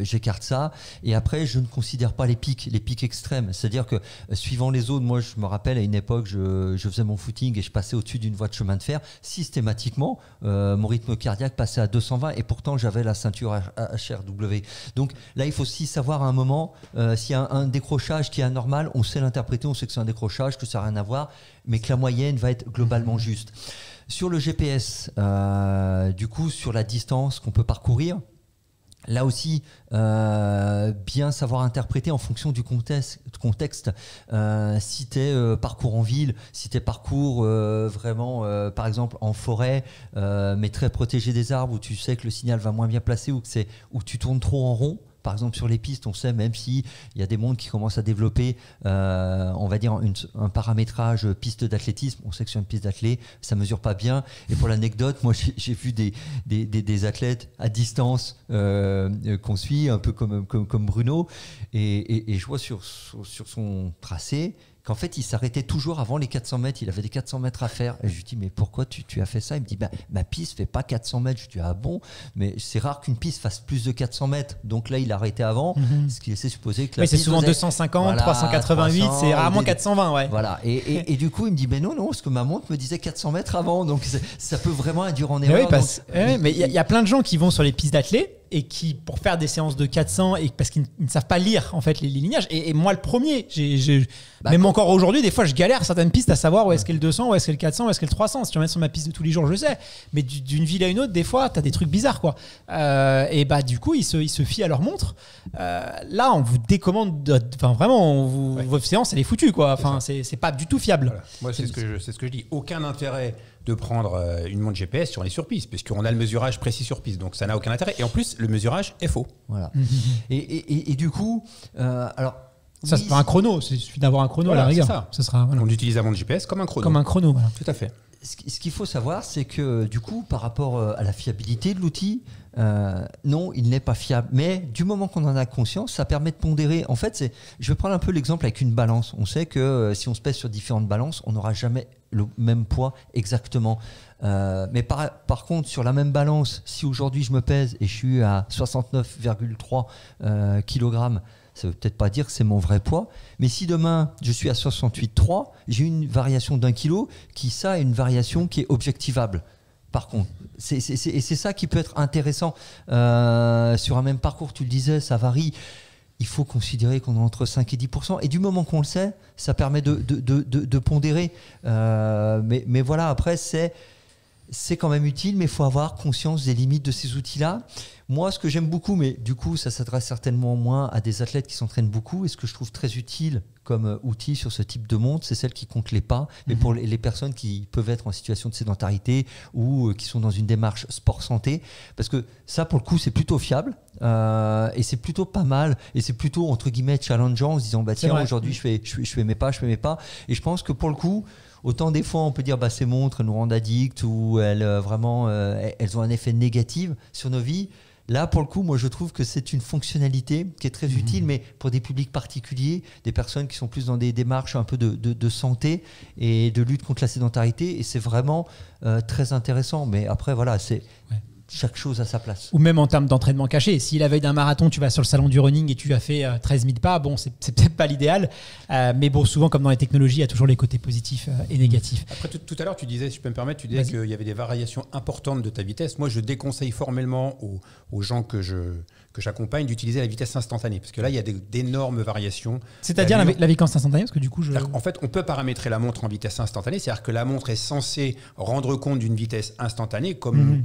j'écarte ça. Et après, je ne considère pas les pics extrêmes. C'est-à-dire que suivant les zones, moi je me rappelle à une époque, je faisais mon footing et je passais au-dessus d'une voie de chemin de fer. Systématiquement, mon rythme cardiaque passait à 220 et pourtant j'avais la ceinture HRW. Donc là, il faut aussi savoir à un moment, s'il y a un décrochage qui est anormal, on sait l'interpréter, on sait que c'est un décrochage, que ça n'a rien à voir, mais que la moyenne va être globalement juste. Sur le GPS, du coup, sur la distance qu'on peut parcourir, là aussi, bien savoir interpréter en fonction du contexte. Si tu es parcours en ville, si tu es parcours vraiment, par exemple, en forêt, mais très protégé des arbres, où tu sais que le signal va moins bien placé, où tu tournes trop en rond. Par exemple, sur les pistes, on sait, même s'il y a des mondes qui commencent à développer, on va dire, un paramétrage piste d'athlétisme, on sait que sur une piste d'athlé, ça ne mesure pas bien. Et pour l'anecdote, moi, j'ai vu des athlètes à distance qu'on suit, un peu comme Bruno, et je vois sur son tracé qu'en fait, il s'arrêtait toujours avant les 400 mètres. Il avait des 400 mètres à faire. Et je lui dis, mais pourquoi tu as fait ça? Il me dit, ma piste fait pas 400 mètres. Je lui dis, ah bon? Mais c'est rare qu'une piste fasse plus de 400 mètres. Donc là, il a arrêté avant, ce qui laissait supposer que la piste c'est souvent 250, voilà, 388, 300, c'est rarement 420. Ouais. Voilà. Et du coup, il me dit, non, parce que ma montre me disait 400 mètres avant. Donc ça peut vraiment induire en erreur. Mais il y a plein de gens qui vont sur les pistes d'athlé et qui, pour faire des séances de 400, et parce qu'ils ne savent pas lire en fait les lignages. Et moi, le premier, même encore aujourd'hui, des fois, je galère certaines pistes à savoir où est-ce qu'est le 200, où est-ce qu'est le 400, où est-ce qu'est le 300. Si tu remets sur ma piste de tous les jours, je sais. Mais d'une ville à une autre, des fois, tu as des trucs bizarres, quoi. Et du coup, ils se fient à leur montre. Là, on vous décommande. Enfin, vraiment, votre séance, elle est foutue, quoi. Enfin, c'est pas du tout fiable. Voilà. Moi, c'est ce que je dis. Aucun intérêt de prendre une montre GPS si on est sur piste, puisqu'on a le mesurage précis sur piste. Donc, ça n'a aucun intérêt. Et en plus, le mesurage est faux. Voilà. Et du coup, alors. Ça, c'est pas un chrono, il suffit d'avoir un chrono à la rigueur. Ça sera, voilà. On utilise la montre GPS comme un chrono. Comme un chrono, voilà. Tout à fait. Ce qu'il faut savoir, c'est que du coup, par rapport à la fiabilité de l'outil, non, il n'est pas fiable. Mais du moment qu'on en a conscience, ça permet de pondérer. En fait, je vais prendre un peu l'exemple avec une balance. On sait que si on se pèse sur différentes balances, on n'aura jamais le même poids exactement. Mais par contre, sur la même balance, si aujourd'hui je me pèse et je suis à 69,3 kg, ça ne veut peut-être pas dire que c'est mon vrai poids, mais si demain je suis à 68,3, j'ai une variation d'1 kg qui a une variation qui est objectivable. Par contre, c'est ça qui peut être intéressant. Sur un même parcours, tu le disais, ça varie. Il faut considérer qu'on est entre 5 et 10%. Et du moment qu'on le sait, ça permet de pondérer. Mais voilà, après, c'est quand même utile, mais il faut avoir conscience des limites de ces outils-là. Moi, ce que j'aime beaucoup, mais du coup, ça s'adresse certainement moins à des athlètes qui s'entraînent beaucoup, et ce que je trouve très utile comme outil sur ce type de montre, c'est celle qui compte les pas, mais pour les personnes qui peuvent être en situation de sédentarité ou qui sont dans une démarche sport-santé, parce que ça, pour le coup, c'est plutôt fiable, et c'est plutôt pas mal, et c'est plutôt, entre guillemets, challengeant, en se disant, tiens, aujourd'hui, je fais mes pas, et je pense que pour le coup, autant des fois on peut dire ces montres elles nous rendent addicts ou elles ont un effet négatif sur nos vies. Là pour le coup moi je trouve que c'est une fonctionnalité qui est très utile, mais pour des publics particuliers, des personnes qui sont plus dans des démarches un peu de santé et de lutte contre la sédentarité, et c'est vraiment très intéressant. Mais après voilà, c'est chaque chose à sa place. Ou même en termes d'entraînement caché. Si la veille d'un marathon, tu vas sur le salon du running et tu as fait 13 000 pas, bon, c'est peut-être pas l'idéal. Mais bon, souvent, comme dans les technologies, il y a toujours les côtés positifs et négatifs. Après, tout à l'heure, tu disais, si je peux me permettre, tu disais qu'il y avait des variations importantes de ta vitesse. Moi, je déconseille formellement aux gens que j'accompagne d'utiliser la vitesse instantanée. Parce que là, il y a d'énormes variations. C'est-à-dire la vitesse instantanée, parce que du coup, En fait, on peut paramétrer la montre en vitesse instantanée. C'est-à-dire que la montre est censée rendre compte d'une vitesse instantanée, comme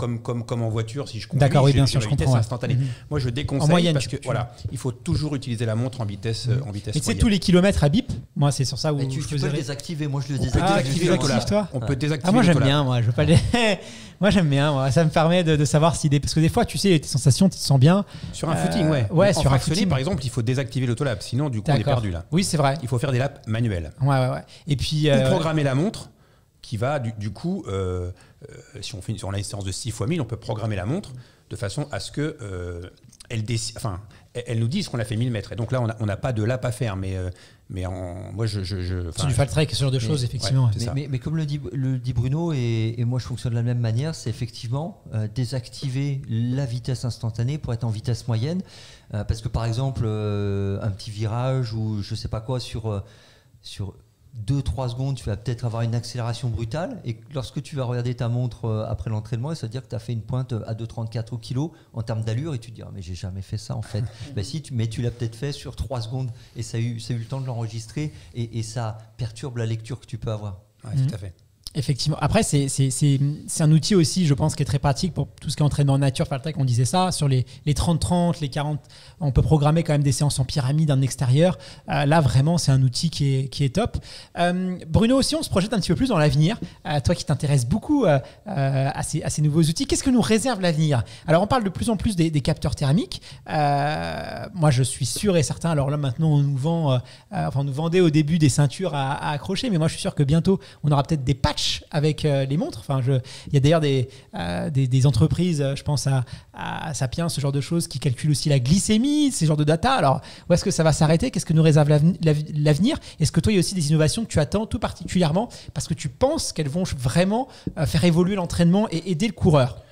en voiture, si je conduis. D'accord, oui, bien sûr, je vitesse instantanée. Moi, je déconseille moyenne, parce que il faut toujours utiliser la montre en vitesse moyenne. Et c'est tous les kilomètres à bip. Moi, c'est sur ça où tu peux le désactiver. Moi, je le désactive. On peut désactiver. Moi, j'aime bien. Moi, je veux pas les. Moi, j'aime bien. Moi. Ça me permet de savoir parce que des fois, tu sais, tes sensations, tu te sens bien. Sur un footing, ouais. Sur un footing, par exemple, il faut désactiver l'autolab. Sinon, du coup, on est perdu là. Oui, c'est vrai. Il faut faire des laps manuels. Ouais. Et puis. Ou programmer la montre. Qui va du coup, si on a une séance de 6 x 1000, on peut programmer la montre de façon à ce que elle nous dit ce qu'on a fait 1000 mètres. Et donc là, on n'a pas de lap à faire. Moi, c'est du fall trek, ce genre de choses, effectivement. Ouais, mais comme le dit Bruno, et moi je fonctionne de la même manière, c'est effectivement désactiver la vitesse instantanée pour être en vitesse moyenne. Parce que par exemple, un petit virage ou je sais pas quoi sur 2-3 secondes, tu vas peut-être avoir une accélération brutale, et lorsque tu vas regarder ta montre après l'entraînement, ça veut dire que tu as fait une pointe à 2,34 au kilo en termes d'allure, et tu te dis mais j'ai jamais fait ça en fait. Mais tu l'as peut-être fait sur 3 secondes, et ça a eu le temps de l'enregistrer, et ça perturbe la lecture que tu peux avoir. Ouais, tout à fait. Effectivement. Après, c'est un outil aussi, je pense, qui est très pratique pour tout ce qui est entraînement en nature. Fall trek, on disait ça. Sur les 30-30, les 40, on peut programmer quand même des séances en pyramide en extérieur. Là, vraiment, c'est un outil qui est top. Bruno, aussi, on se projette un petit peu plus dans l'avenir. Toi qui t'intéresses beaucoup à ces nouveaux outils, qu'est-ce que nous réserve l'avenir? Alors, on parle de plus en plus des capteurs thermiques. Moi, je suis sûr et certain. Alors là, maintenant, on nous vendait au début des ceintures à accrocher, mais moi, je suis sûr que bientôt, on aura peut-être des patchs avec les montres. Il y a d'ailleurs des entreprises, je pense à Sapiens, ce genre de choses, qui calculent aussi la glycémie, ces genres de data. Alors, où est-ce que ça va s'arrêter? Qu'est-ce que nous réserve l'avenir? Est-ce que toi, il y a aussi des innovations que tu attends tout particulièrement parce que tu penses qu'elles vont vraiment faire évoluer l'entraînement et aider le coureur?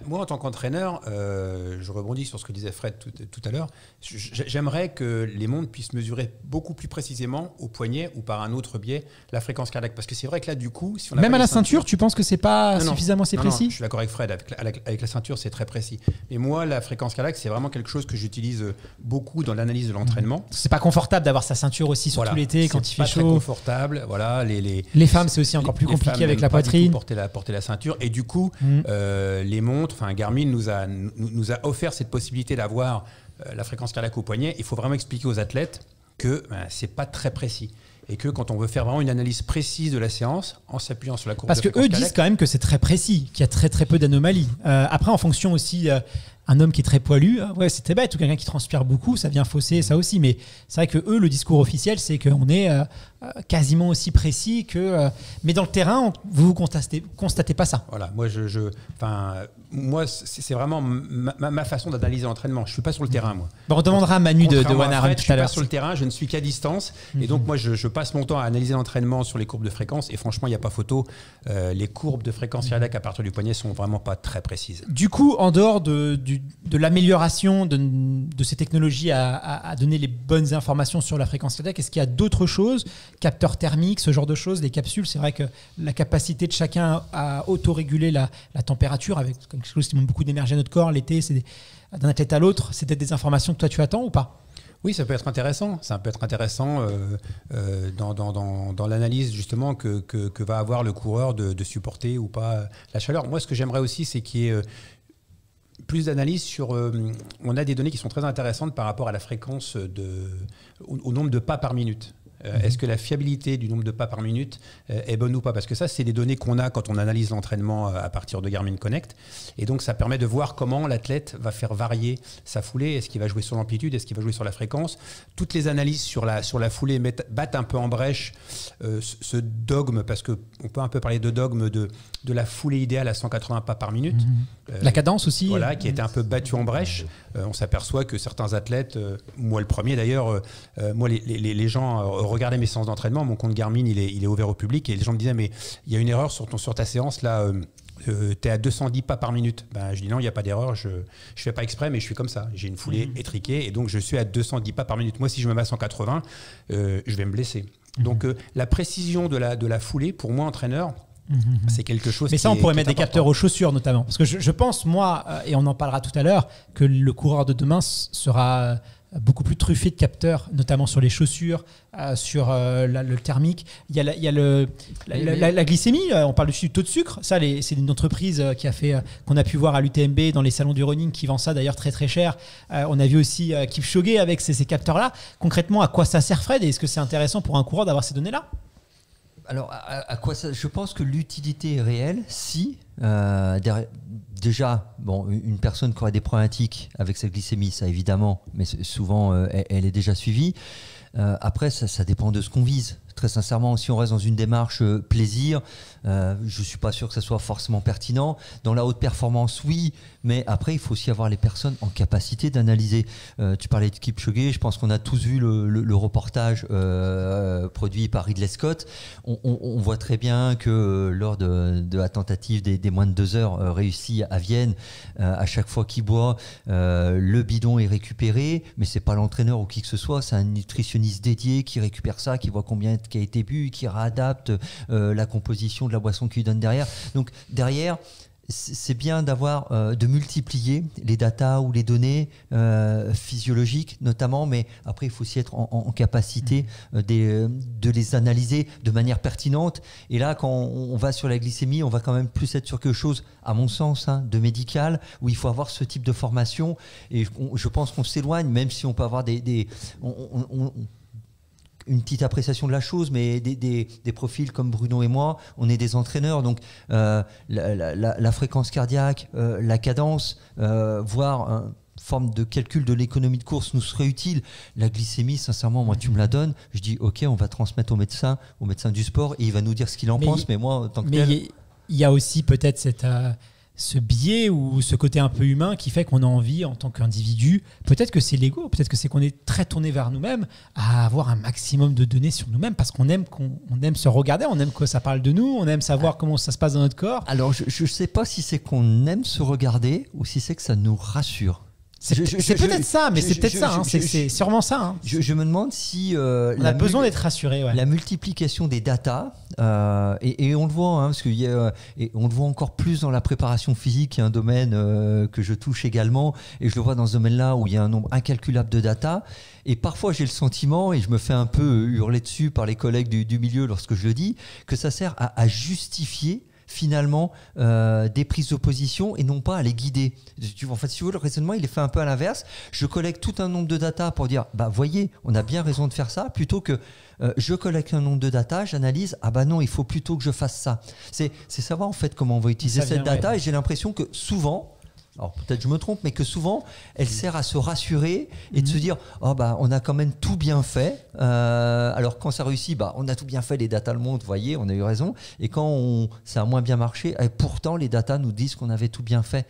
Moi, en tant qu'entraîneur, je rebondis sur ce que disait Fred tout à l'heure. J'aimerais que les montres puissent mesurer beaucoup plus précisément au poignet ou par un autre biais la fréquence cardiaque. Parce que c'est vrai que là, du coup, si on a même à la ceinture, tu penses que c'est pas suffisamment assez précis? Non, je suis d'accord avec Fred. Avec la ceinture, c'est très précis. Mais moi, la fréquence cardiaque, c'est vraiment quelque chose que j'utilise beaucoup dans l'analyse de l'entraînement. C'est pas confortable d'avoir sa ceinture aussi, surtout l'été quand il fait chaud. C'est pas très confortable. Voilà, les femmes, c'est aussi encore plus compliqué avec la poitrine. Porter la ceinture. Et du coup, les montres, Garmin nous a offert cette possibilité d'avoir la fréquence cardiaque au poignet. Il faut vraiment expliquer aux athlètes que c'est pas très précis et que quand on veut faire vraiment une analyse précise de la séance en s'appuyant sur la courbe de fréquence cardiaque. Parce qu'eux disent quand même que c'est très précis, qu'il y a très très peu d'anomalies. Après, en fonction aussi, un homme qui est très poilu, c'est très bête, ou quelqu'un qui transpire beaucoup, ça vient fausser ça aussi. Mais c'est vrai que eux, le discours officiel, c'est qu'on est quasiment aussi précis que. Mais dans le terrain, vous constatez pas ça. Voilà, moi, c'est vraiment ma façon d'analyser l'entraînement. Je suis pas sur le terrain, moi. On demandera à Manu de Wanaren tout à l'heure. Je suis pas sur le terrain, je ne suis qu'à distance. Et donc, moi, je passe mon temps à analyser l'entraînement sur les courbes de fréquence. Et franchement, il n'y a pas photo. Les courbes de fréquence cardiaque à partir du poignet sont vraiment pas très précises. Du coup, en dehors de l'amélioration de ces technologies à donner les bonnes informations sur la fréquence cardiaque, est-ce qu'il y a d'autres choses, capteurs thermiques, ce genre de choses, les capsules? C'est vrai que la capacité de chacun à autoréguler la température avec quelque chose qui demande beaucoup d'énergie à notre corps, l'été, c'est d'un athlète à l'autre, c'est peut-être des informations que toi tu attends ou pas? Oui, ça peut être intéressant. Ça peut être intéressant dans l'analyse justement que va avoir le coureur de supporter ou pas la chaleur. Moi, ce que j'aimerais aussi, c'est qu'il y ait plus d'analyse sur... on a des données qui sont très intéressantes par rapport à la fréquence au nombre de pas par minute. Est-ce que la fiabilité du nombre de pas par minute est bonne ou pas? Parce que ça, c'est des données qu'on a quand on analyse l'entraînement à partir de Garmin Connect. Et donc, ça permet de voir comment l'athlète va faire varier sa foulée. Est-ce qu'il va jouer sur l'amplitude? Est-ce qu'il va jouer sur la fréquence? Toutes les analyses sur la foulée battent un peu en brèche ce dogme, parce qu'on peut un peu parler de dogme de la foulée idéale à 180 pas par minute. La cadence aussi. Voilà, qui a été un peu battue en brèche. On s'aperçoit que certains athlètes, moi le premier d'ailleurs, moi les gens regardaient mes séances d'entraînement, mon compte Garmin il est ouvert au public, et les gens me disaient mais il y a une erreur sur ta séance là, t'es à 210 pas par minute. Je dis non, il n'y a pas d'erreur, je fais pas exprès, mais je suis comme ça, j'ai une foulée étriquée et donc je suis à 210 pas par minute. Moi si je me mets à 180, je vais me blesser. Donc la précision de la foulée, pour moi entraîneur, c'est quelque chose. Mais ça, on pourrait mettre des capteurs aux chaussures notamment. Parce que je pense, moi, et on en parlera tout à l'heure, que le coureur de demain sera beaucoup plus truffé de capteurs, notamment sur les chaussures, sur le thermique. Il y a la glycémie, on parle du taux de sucre. Ça, c'est une entreprise qu'on a pu voir à l'UTMB dans les salons du running qui vend ça d'ailleurs très très cher. On a vu aussi Kipchoge avec ces capteurs-là. Concrètement, à quoi ça sert, Fred? Et est-ce que c'est intéressant pour un coureur d'avoir ces données-là? Alors, à quoi ça? Je pense que l'utilité est réelle si, déjà, une personne qui aurait des problématiques avec sa glycémie, ça évidemment, mais souvent, elle est déjà suivie. Après, ça dépend de ce qu'on vise. très sincèrement, si on reste dans une démarche plaisir, je ne suis pas sûr que ça soit forcément pertinent. Dans la haute performance, oui, mais après, il faut aussi avoir les personnes en capacité d'analyser. Tu parlais de Kipchoge, je pense qu'on a tous vu le reportage produit par Ridley Scott. On voit très bien que lors de la tentative des moins de 2 heures réussie à Vienne, à chaque fois qu'il boit, le bidon est récupéré, mais c'est pas l'entraîneur ou qui que ce soit, c'est un nutritionniste dédié qui récupère ça, qui voit combien qui a été bu, qui réadapte la composition de la boisson qu'il donne derrière. Donc derrière, c'est bien de multiplier les datas ou les données physiologiques notamment, mais après il faut aussi être en capacité de les analyser de manière pertinente. Et là, quand on va sur la glycémie, on va quand même plus être sur quelque chose, à mon sens, de médical, où il faut avoir ce type de formation. Et je pense qu'on s'éloigne, même si on peut avoir une petite appréciation de la chose, mais des profils comme Bruno et moi, on est des entraîneurs, donc la fréquence cardiaque, la cadence, voire une forme de calcul de l'économie de course nous serait utile. La glycémie, sincèrement, moi tu me la donnes, je dis ok, on va transmettre au médecin du sport, et il va nous dire ce qu'il en pense, mais moi en tant que tel... Mais il y a aussi peut-être ce biais ou ce côté un peu humain qui fait qu'on a envie en tant qu'individu, peut-être que c'est l'ego, peut-être que c'est qu'on est très tourné vers nous-mêmes, à avoir un maximum de données sur nous-mêmes parce qu'on aime se regarder, on aime que ça parle de nous, on aime savoir comment ça se passe dans notre corps. Alors je ne sais pas si c'est qu'on aime se regarder ou si c'est que ça nous rassure. C'est peut-être ça, mais c'est peut-être ça, c'est sûrement ça. Hein. Je me demande si on a besoin d'être rassuré. Ouais. La multiplication des datas, et on le voit, parce et on le voit encore plus dans la préparation physique, qui est un domaine que je touche également, et je le vois dans ce domaine-là où il y a un nombre incalculable de datas. Et parfois j'ai le sentiment, et je me fais un peu hurler dessus par les collègues du milieu lorsque je le dis, que ça sert à justifier finalement des prises de position et non pas à les guider. En fait, si tu veux, le raisonnement il est fait un peu à l'inverse. Je collecte tout un nombre de data pour dire voyez, on a bien raison de faire ça, plutôt que je collecte un nombre de data, j'analyse, non, il faut plutôt que je fasse ça. C'est savoir en fait comment on va utiliser cette data, et j'ai l'impression que souvent, alors peut-être je me trompe, mais que souvent elle sert à se rassurer et de se dire on a quand même tout bien fait. Alors quand ça réussit, on a tout bien fait, les datas le montrent, vous voyez, on a eu raison. Et quand ça a moins bien marché, pourtant les datas nous disent qu'on avait tout bien fait.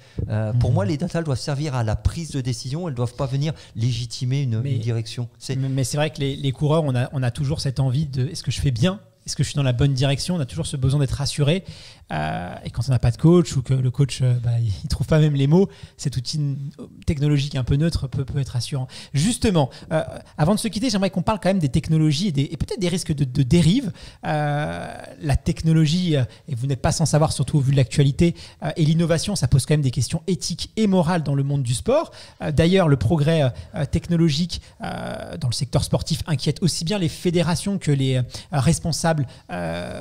Pour moi, les datas doivent servir à la prise de décision, elles ne doivent pas venir légitimer une direction. Mais c'est vrai que les coureurs, on a toujours cette envie de est-ce que je fais bien ? Est-ce que je suis dans la bonne direction ? On a toujours ce besoin d'être rassuré. Et quand on n'a pas de coach ou que le coach il ne trouve pas même les mots, cet outil technologique un peu neutre peut être rassurant. Justement, avant de se quitter, j'aimerais qu'on parle quand même des technologies et peut-être des risques de dérive. La technologie, et vous n'êtes pas sans savoir, surtout au vu de l'actualité, et l'innovation, ça pose quand même des questions éthiques et morales dans le monde du sport. D'ailleurs, le progrès technologique dans le secteur sportif inquiète aussi bien les fédérations que les responsables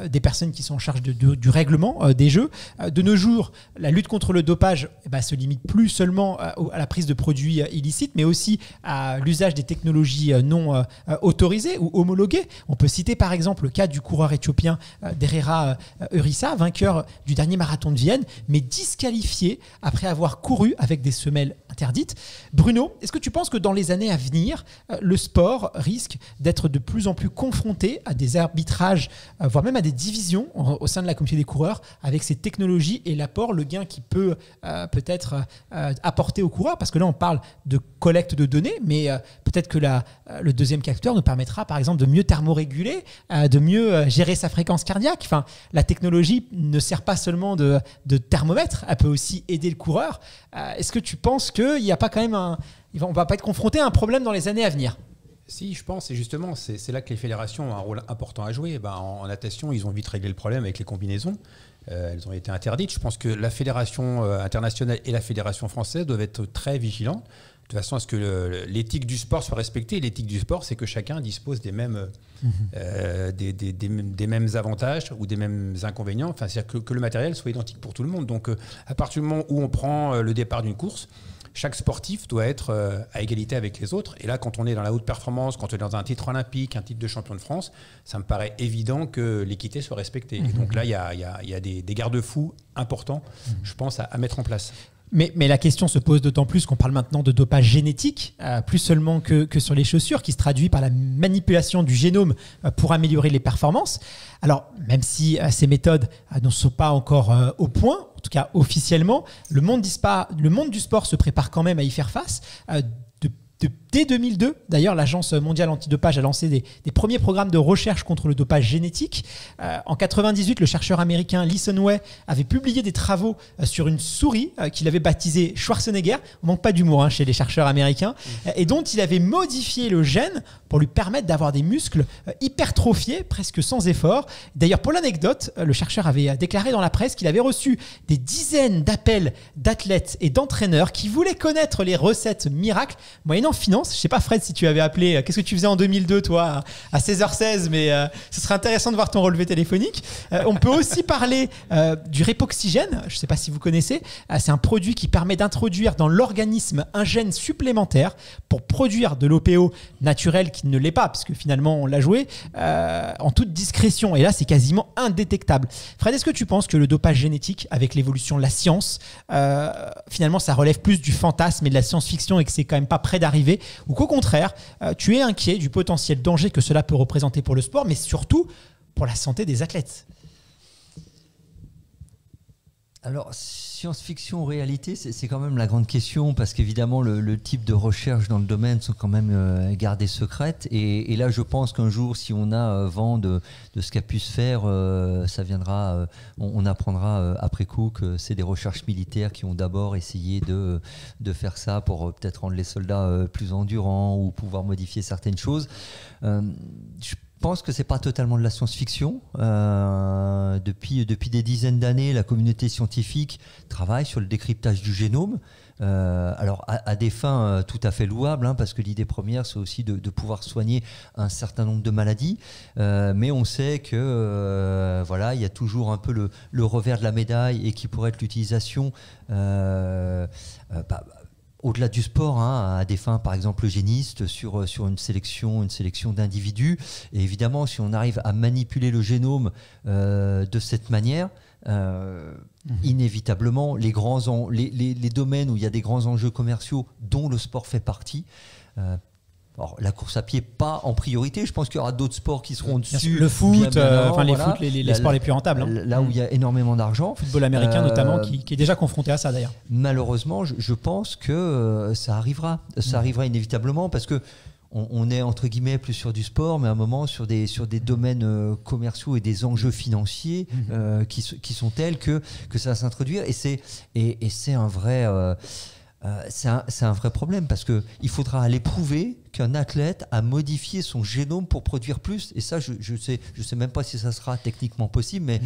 des personnes qui sont en charge du règlement des jeux. De nos jours, la lutte contre le dopage se limite plus seulement à la prise de produits illicites, mais aussi à l'usage des technologies non autorisées ou homologuées. On peut citer par exemple le cas du coureur éthiopien Derera Eurissa, vainqueur du dernier marathon de Vienne, mais disqualifié après avoir couru avec des semelles interdites. Bruno, est-ce que tu penses que dans les années à venir, le sport risque d'être de plus en plus confronté à des arbitrages, voire même à des divisions au sein de la communauté des coureurs, avec ces technologies et l'apport, le gain qui peut peut-être apporter aux coureurs, parce que là on parle de collecte de données, mais peut-être que le deuxième capteur nous permettra par exemple de mieux thermoréguler, de mieux gérer sa fréquence cardiaque. Enfin, la technologie ne sert pas seulement de thermomètre, elle peut aussi aider le coureur. Est-ce que tu penses qu'il n'y a pas quand même on ne va pas être confronté à un problème dans les années à venir ? Si, je pense, et justement, c'est là que les fédérations ont un rôle important à jouer. En natation, ils ont vite réglé le problème avec les combinaisons. Elles ont été interdites. Je pense que la fédération internationale et la fédération française doivent être très vigilantes, de façon à ce que l'éthique du sport soit respectée. L'éthique du sport, c'est que chacun dispose des mêmes, des mêmes avantages ou des mêmes inconvénients. Enfin, c'est-à-dire que le matériel soit identique pour tout le monde. Donc, à partir du moment où on prend le départ d'une course, chaque sportif doit être à égalité avec les autres. Et là, quand on est dans la haute performance, quand on est dans un titre olympique, un titre de champion de France, ça me paraît évident que l'équité soit respectée. Et donc là, il y a des garde-fous importants, je pense, à mettre en place. Mais la question se pose d'autant plus qu'on parle maintenant de dopage génétique, plus seulement que sur les chaussures, qui se traduit par la manipulation du génome pour améliorer les performances. Alors, même si ces méthodes ne sont pas encore au point, en tout cas officiellement, le monde du sport se prépare quand même à y faire face. Dès 2002, d'ailleurs, l'Agence mondiale antidopage a lancé des premiers programmes de recherche contre le dopage génétique. En 98, le chercheur américain Lee Sunway avait publié des travaux sur une souris qu'il avait baptisée Schwarzenegger. On manque pas d'humour chez les chercheurs américains, et dont il avait modifié le gène pour lui permettre d'avoir des muscles hypertrophiés, presque sans effort. D'ailleurs, pour l'anecdote, le chercheur avait déclaré dans la presse qu'il avait reçu des dizaines d'appels d'athlètes et d'entraîneurs qui voulaient connaître les recettes miracles moyennant finance. Je sais pas, Fred, si tu avais appelé, qu'est-ce que tu faisais en 2002, toi, à 16h16, mais ce serait intéressant de voir ton relevé téléphonique. On peut aussi parler du Repoxygène. Je sais pas si vous connaissez. C'est un produit qui permet d'introduire dans l'organisme un gène supplémentaire pour produire de l'OPO naturel qui ne l'est pas, puisque finalement on l'a joué, en toute discrétion. Et là, c'est quasiment indétectable. Fred, est-ce que tu penses que le dopage génétique, avec l'évolution de la science, finalement, ça relève plus du fantasme et de la science-fiction et que c'est quand même pas près d'arriver, ou qu'au contraire, tu es inquiet du potentiel danger que cela peut représenter pour le sport, mais surtout pour la santé des athlètes? Alors, science-fiction ou réalité, c'est quand même la grande question, parce qu'évidemment, le type de recherche dans le domaine sont quand même gardées secrètes. Et là, je pense qu'un jour, si on a vent de ce qu'a pu se faire, ça viendra, on apprendra après coup que c'est des recherches militaires qui ont d'abord essayé de faire ça pour peut-être rendre les soldats plus endurants ou pouvoir modifier certaines choses. Je pense que c'est pas totalement de la science-fiction. Depuis des dizaines d'années, la communauté scientifique travaille sur le décryptage du génome. Alors à des fins tout à fait louables, parce que l'idée première, c'est aussi de pouvoir soigner un certain nombre de maladies. Mais on sait que voilà, il y a toujours un peu le revers de la médaille, et qui pourrait être l'utilisation au-delà du sport, à des fins par exemple eugénistes, sur une sélection d'individus. Et évidemment, si on arrive à manipuler le génome de cette manière, inévitablement, les domaines où il y a des grands enjeux commerciaux, dont le sport fait partie, alors, la course à pied, pas en priorité. Je pense qu'il y aura d'autres sports qui seront dessus. Le foot, les sports les plus rentables. Là où il y a énormément d'argent. Le football américain notamment, qui est déjà confronté à ça d'ailleurs. Malheureusement, je pense que ça arrivera. Ça arrivera inévitablement, parce que on est entre guillemets plus sur du sport, mais à un moment sur des domaines commerciaux et des enjeux financiers qui sont tels que ça va s'introduire. Et c'est un vrai... c'est un vrai problème, parce qu'il faudra aller prouver qu'un athlète a modifié son génome pour produire plus. Et ça, je sais même pas si ça sera techniquement possible, mais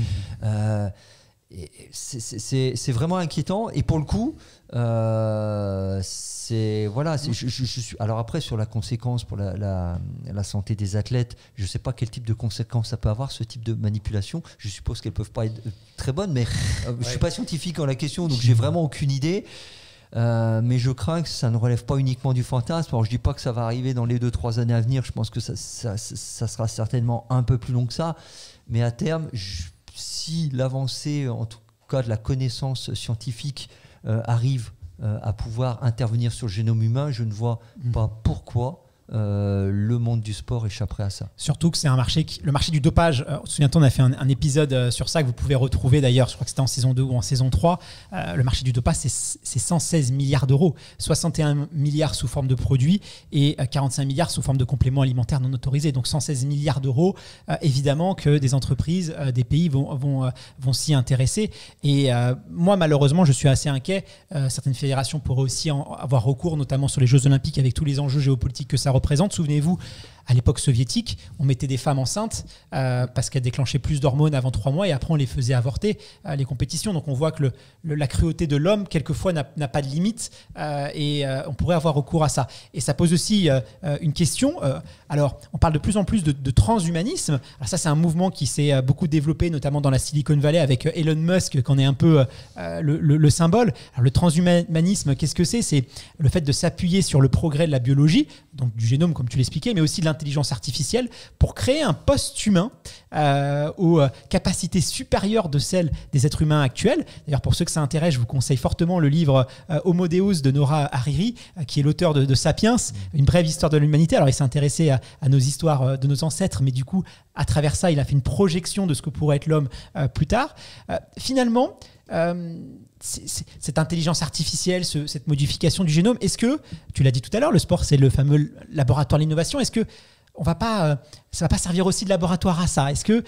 c'est vraiment inquiétant. Et pour le coup, alors après, sur la conséquence pour la santé des athlètes, je ne sais pas quel type de conséquences ça peut avoir, ce type de manipulation. Je suppose qu'elles ne peuvent pas être très bonnes, mais je ne suis pas scientifique en la question, donc j'ai vraiment aucune idée. Mais je crains que ça ne relève pas uniquement du fantasme. Alors je dis pas que ça va arriver dans les 2-3 années à venir. Je pense que ça sera certainement un peu plus long que ça. Mais à terme, si l'avancée, en tout cas de la connaissance scientifique, arrive à pouvoir intervenir sur le génome humain, je ne vois pas pourquoi le monde du sport échapperait à ça. Surtout que c'est un marché le marché du dopage, souviens-toi, on a fait un épisode sur ça que vous pouvez retrouver d'ailleurs, je crois que c'était en saison 2 ou en saison 3. Le marché du dopage, c'est 116 milliards d'euros, 61 milliards sous forme de produits et 45 milliards sous forme de compléments alimentaires non autorisés. Donc 116 milliards d'euros, évidemment que des entreprises, des pays vont s'y intéresser. Et moi, malheureusement, je suis assez inquiet. Certaines fédérations pourraient aussi avoir recours, notamment sur les Jeux Olympiques, avec tous les enjeux géopolitiques que ça représente. Souvenez-vous, à l'époque soviétique, on mettait des femmes enceintes parce qu'elles déclenchaient plus d'hormones avant 3 mois, et après on les faisait avorter les compétitions. Donc on voit que la cruauté de l'homme quelquefois n'a pas de limite, et on pourrait avoir recours à ça. Et ça pose aussi une question. Alors on parle de plus en plus de transhumanisme. Alors ça, c'est un mouvement qui s'est beaucoup développé, notamment dans la Silicon Valley, avec Elon Musk, qu'on est un peu le symbole. Alors le transhumanisme, qu'est-ce que c'est ? C'est le fait de s'appuyer sur le progrès de la biologie, donc du génome comme tu l'expliquais, mais aussi de l'intelligence artificielle pour créer un post-humain aux capacités supérieures de celles des êtres humains actuels. D'ailleurs, pour ceux que ça intéresse, je vous conseille fortement le livre Homo Deus de Noah Hariri, qui est l'auteur de Sapiens, une brève histoire de l'humanité. Alors, il s'est intéressé à nos histoires de nos ancêtres, mais du coup, à travers ça, il a fait une projection de ce que pourrait être l'homme plus tard. Finalement, cette intelligence artificielle, cette modification du génome, est-ce que, tu l'as dit tout à l'heure, le sport, c'est le fameux laboratoire de l'innovation, est-ce que ça va pas servir aussi de laboratoire à ça? Est-ce que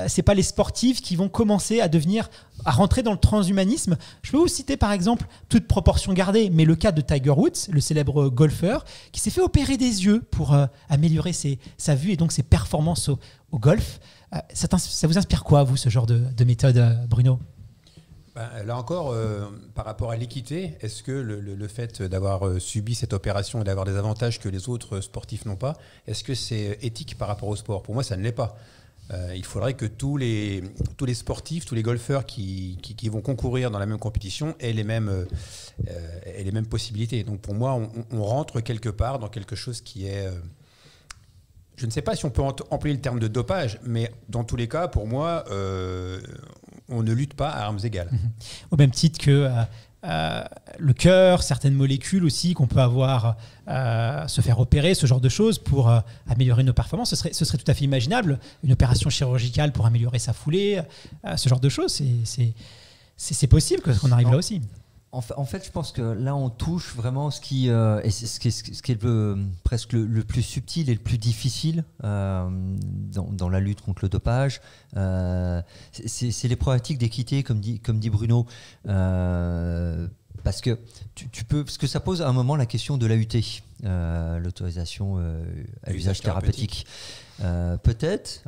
c'est pas les sportifs qui vont commencer à rentrer dans le transhumanisme? Je peux vous citer par exemple, toute proportion gardée, mais le cas de Tiger Woods, le célèbre golfeur, qui s'est fait opérer des yeux pour améliorer sa vue et donc ses performances au golf. Ça vous inspire quoi, vous, ce genre de méthode, Bruno? Là encore, par rapport à l'équité, est-ce que le fait d'avoir subi cette opération et d'avoir des avantages que les autres sportifs n'ont pas, est-ce que c'est éthique par rapport au sport? Pour moi, ça ne l'est pas. Il faudrait que tous les sportifs, tous les golfeurs qui vont concourir dans la même compétition aient les mêmes possibilités. Donc pour moi, on rentre quelque part dans quelque chose qui est... je ne sais pas si on peut employer le terme de dopage, mais dans tous les cas, pour moi... on ne lutte pas à armes égales. Au même titre que le cœur, certaines molécules aussi qu'on peut avoir, se faire opérer, ce genre de choses pour améliorer nos performances. Ce serait tout à fait imaginable, une opération chirurgicale pour améliorer sa foulée, ce genre de choses. C'est possible qu'on arrive là aussi. En fait, je pense que là, on touche vraiment ce qui est presque le plus subtil et le plus difficile dans la lutte contre le dopage. C'est les problématiques d'équité, comme dit Bruno. Parce que parce que ça pose à un moment la question de l'AUT, l'autorisation à usage thérapeutique. Peut-être,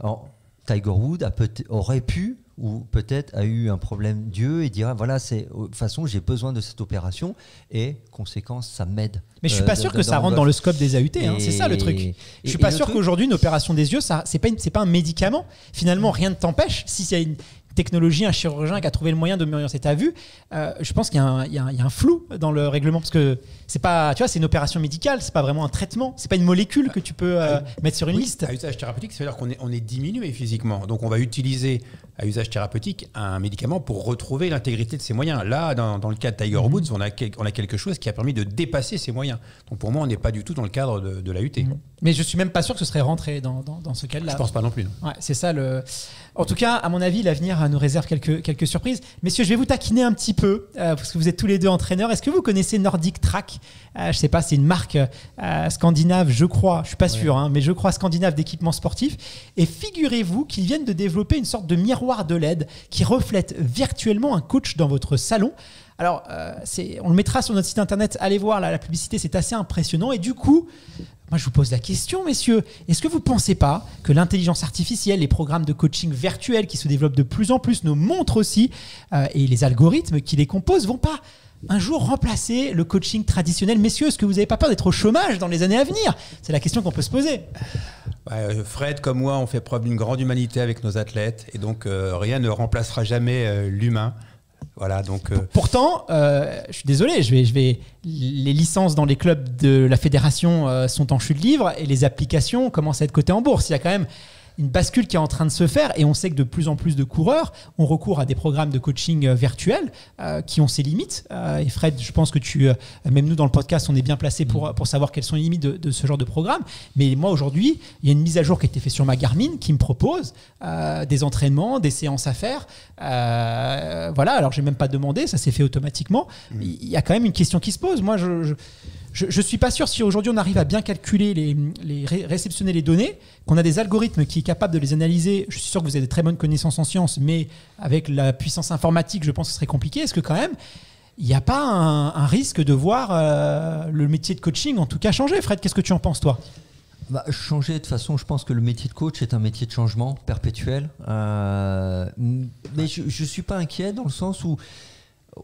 Tiger Woods aurait pu, ou peut-être a eu un problème d'yeux et dira voilà, de toute façon j'ai besoin de cette opération et conséquence ça m'aide. Mais je suis pas sûr que ça rentre dans le scope des AUT, c'est ça le truc. Je suis pas sûr qu'aujourd'hui une opération des yeux, c'est pas un médicament. Finalement, rien ne t'empêche, si il y a une technologie, un chirurgien qui a trouvé le moyen de m'orienter ta vue, je pense qu'il y a un flou dans le règlement, parce que c'est pas, tu vois, c'est une opération médicale, c'est pas vraiment un traitement, c'est pas une molécule que tu peux mettre sur une liste. À usage thérapeutique, ça veut dire qu'on est diminué physiquement, donc on va utiliser à usage thérapeutique un médicament pour retrouver l'intégrité de ses moyens. Là, dans le cas de Tiger Woods, on a quelque chose qui a permis de dépasser ses moyens. Donc pour moi, on n'est pas du tout dans le cadre de l'AUT. Mais je suis même pas sûr que ce serait rentré dans ce cas-là. Je pense pas non plus. Ouais, c'est ça En tout cas, à mon avis, l'avenir nous réserve quelques surprises. Messieurs, je vais vous taquiner un petit peu, parce que vous êtes tous les deux entraîneurs. Est-ce que vous connaissez Nordic Track? Je sais pas, c'est une marque scandinave, je crois, je suis pas sûr, mais je crois scandinave d'équipements sportifs. Et figurez-vous qu'ils viennent de développer une sorte de miroir de LED qui reflète virtuellement un coach dans votre salon. Alors, on le mettra sur notre site internet, allez voir la publicité, c'est assez impressionnant. Et du coup, moi je vous pose la question, messieurs, est-ce que vous ne pensez pas que l'intelligence artificielle, les programmes de coaching virtuels qui se développent de plus en plus, nous montrent aussi, et les algorithmes qui les composent, vont pas un jour remplacer le coaching traditionnel? Messieurs, est-ce que vous n'avez pas peur d'être au chômage dans les années à venir? C'est la question qu'on peut se poser. Fred, comme moi, on fait preuve d'une grande humanité avec nos athlètes, et donc rien ne remplacera jamais l'humain. Voilà, donc Pourtant, je suis désolé, les licences dans les clubs de la fédération sont en chute libre et les applications commencent à être cotées en bourse. Il y a quand même une bascule qui est en train de se faire et on sait que de plus en plus de coureurs ont recours à des programmes de coaching virtuels qui ont ses limites. Et Fred, je pense que même nous dans le podcast, on est bien placé pour savoir quelles sont les limites de ce genre de programme. Mais moi aujourd'hui, il y a une mise à jour qui a été faite sur ma Garmin qui me propose des entraînements, des séances à faire. Voilà, alors j'ai même pas demandé, ça s'est fait automatiquement. Il y a quand même une question qui se pose. Moi, je suis pas sûr si aujourd'hui on arrive à bien calculer, réceptionner les données, qu'on a des algorithmes qui sont capables de les analyser. Je suis sûr que vous avez de très bonnes connaissances en sciences, mais avec la puissance informatique, je pense que ce serait compliqué. Est-ce que quand même, il n'y a pas un risque de voir le métier de coaching en tout cas changer? Fred, qu'est-ce que tu en penses toi? Changer, de toute façon, je pense que le métier de coach est un métier de changement perpétuel. Mais je ne suis pas inquiet dans le sens où,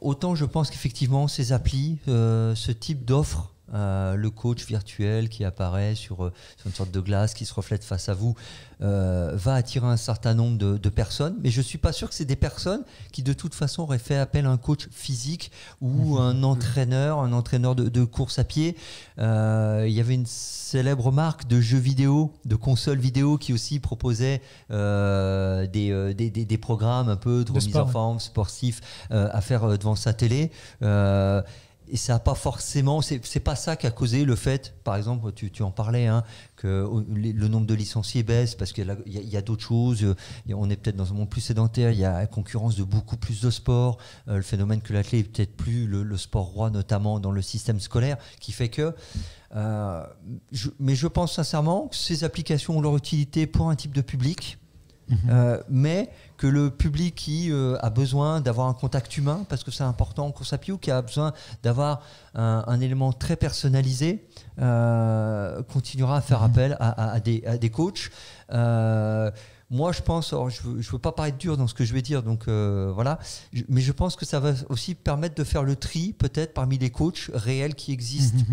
autant je pense qu'effectivement, ces applis, ce type d'offre, le coach virtuel qui apparaît sur une sorte de glace qui se reflète face à vous, va attirer un certain nombre de personnes, mais je ne suis pas sûr que c'est des personnes qui de toute façon auraient fait appel à un coach physique ou un entraîneur de course à pied. Il y avait une célèbre marque de jeux vidéo, de consoles vidéo qui aussi proposait des programmes un peu de remise en forme, sportifs à faire devant sa télé. Et ça n'a pas forcément, c'est pas ça qui a causé le fait, par exemple, tu en parlais, hein, que le nombre de licenciés baisse parce qu'il y a d'autres choses. On est peut-être dans un monde plus sédentaire, il y a la concurrence de beaucoup plus de sports, le phénomène que l'athlète est peut-être plus le sport roi, notamment dans le système scolaire, qui fait que. Mais je pense sincèrement que ces applications ont leur utilité pour un type de public. Mais que le public qui a besoin d'avoir un contact humain, parce que c'est important en course à pied, ou qui a besoin d'avoir un élément très personnalisé, continuera à faire appel à des coachs. Moi, je pense, alors je veux pas paraître dur dans ce que je vais dire, donc voilà, mais je pense que ça va aussi permettre de faire le tri, peut-être, parmi les coachs réels qui existent,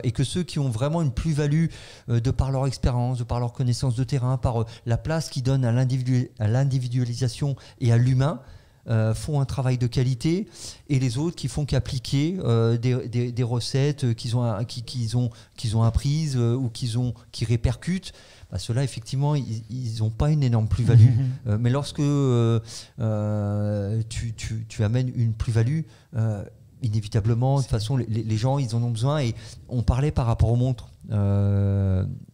et que ceux qui ont vraiment une plus-value de par leur expérience, de par leur connaissance de terrain, par la place qu'ils donnent à l'individualisation et à l'humain, font un travail de qualité, et les autres qui font qu'appliquer des recettes qu'ils ont apprises ou qui répercutent. Bah, ceux-là, effectivement, ils n'ont pas une énorme plus-value. Mais lorsque tu amènes une plus-value, inévitablement, de toute façon, les gens, ils en ont besoin. Et on parlait par rapport aux montres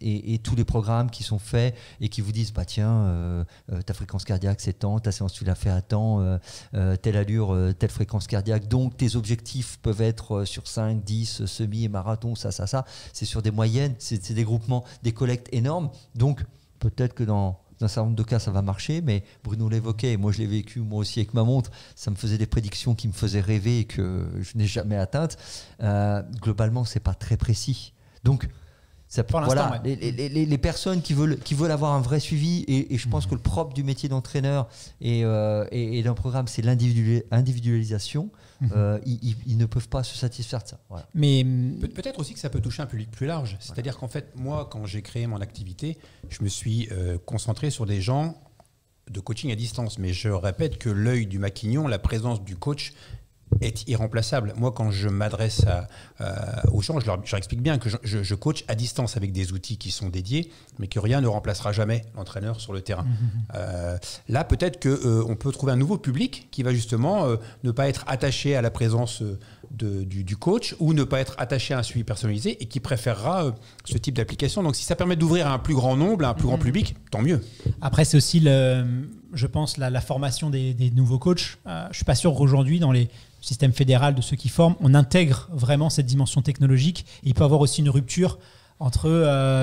et tous les programmes qui sont faits et qui vous disent, bah tiens, ta fréquence cardiaque, c'est tant, ta séance, tu l'as fait à temps, telle allure, telle fréquence cardiaque. Donc, tes objectifs peuvent être sur 5, 10, semi et marathon, ça. C'est sur des moyennes, c'est des groupements, des collectes énormes. Donc, peut-être que dans un certain nombre de cas, ça va marcher, mais Bruno l'évoquait, et moi je l'ai vécu moi aussi avec ma montre, ça me faisait des prédictions qui me faisaient rêver et que je n'ai jamais atteintes. Globalement, c'est pas très précis. Donc, voilà, ouais. les personnes qui veulent avoir un vrai suivi, et je pense que le propre du métier d'entraîneur et d'un programme, c'est l'individualisation. Ils ne peuvent pas se satisfaire de ça. Voilà. Mais peut-être aussi que ça peut toucher un public plus large. C'est-à-dire qu'en fait, moi, quand j'ai créé mon activité, je me suis concentré sur des gens de coaching à distance. Mais je répète que l'œil du maquignon, la présence du coach est irremplaçable. Moi, quand je m'adresse aux gens, je leur explique bien que je coach à distance avec des outils qui sont dédiés, mais que rien ne remplacera jamais l'entraîneur sur le terrain. Là, peut-être qu'on peut trouver un nouveau public qui va justement ne pas être attaché à la présence du coach, ou ne pas être attaché à un suivi personnalisé, et qui préférera ce type d'application. Donc, si ça permet d'ouvrir à un plus grand nombre, à un plus grand public, tant mieux. Après, c'est aussi, je pense, la formation des nouveaux coachs. Je ne suis pas sûr qu'aujourd'hui, dans les systèmes fédéral de ceux qui forment, on intègre vraiment cette dimension technologique. Et il peut y avoir aussi une rupture entre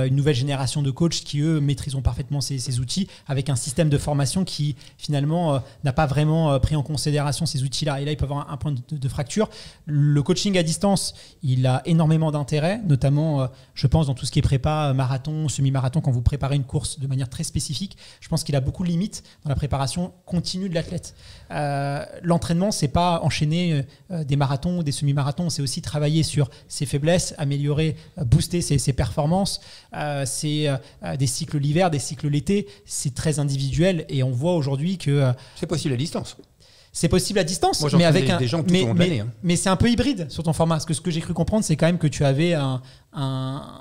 une nouvelle génération de coachs qui, eux, maîtriseront parfaitement ces outils, avec un système de formation qui, finalement, n'a pas vraiment pris en considération ces outils-là. Et là, il peut y avoir un point de fracture. Le coaching à distance, il a énormément d'intérêt, notamment, je pense, dans tout ce qui est prépa, marathon, semi-marathon, quand vous préparez une course de manière très spécifique. Je pense qu'il a beaucoup de limites dans la préparation continue de l'athlète. L'entraînement, c'est pas enchaîner des marathons ou des semi-marathons, c'est aussi travailler sur ses faiblesses, améliorer, booster ses performances. C'est des cycles l'hiver, des cycles l'été, c'est très individuel, et on voit aujourd'hui que c'est possible à distance. C'est possible à distance, moi, mais avec des gens tout au long de l'année. Mais c'est un peu hybride sur ton format. Parce que ce que j'ai cru comprendre, c'est quand même que tu avais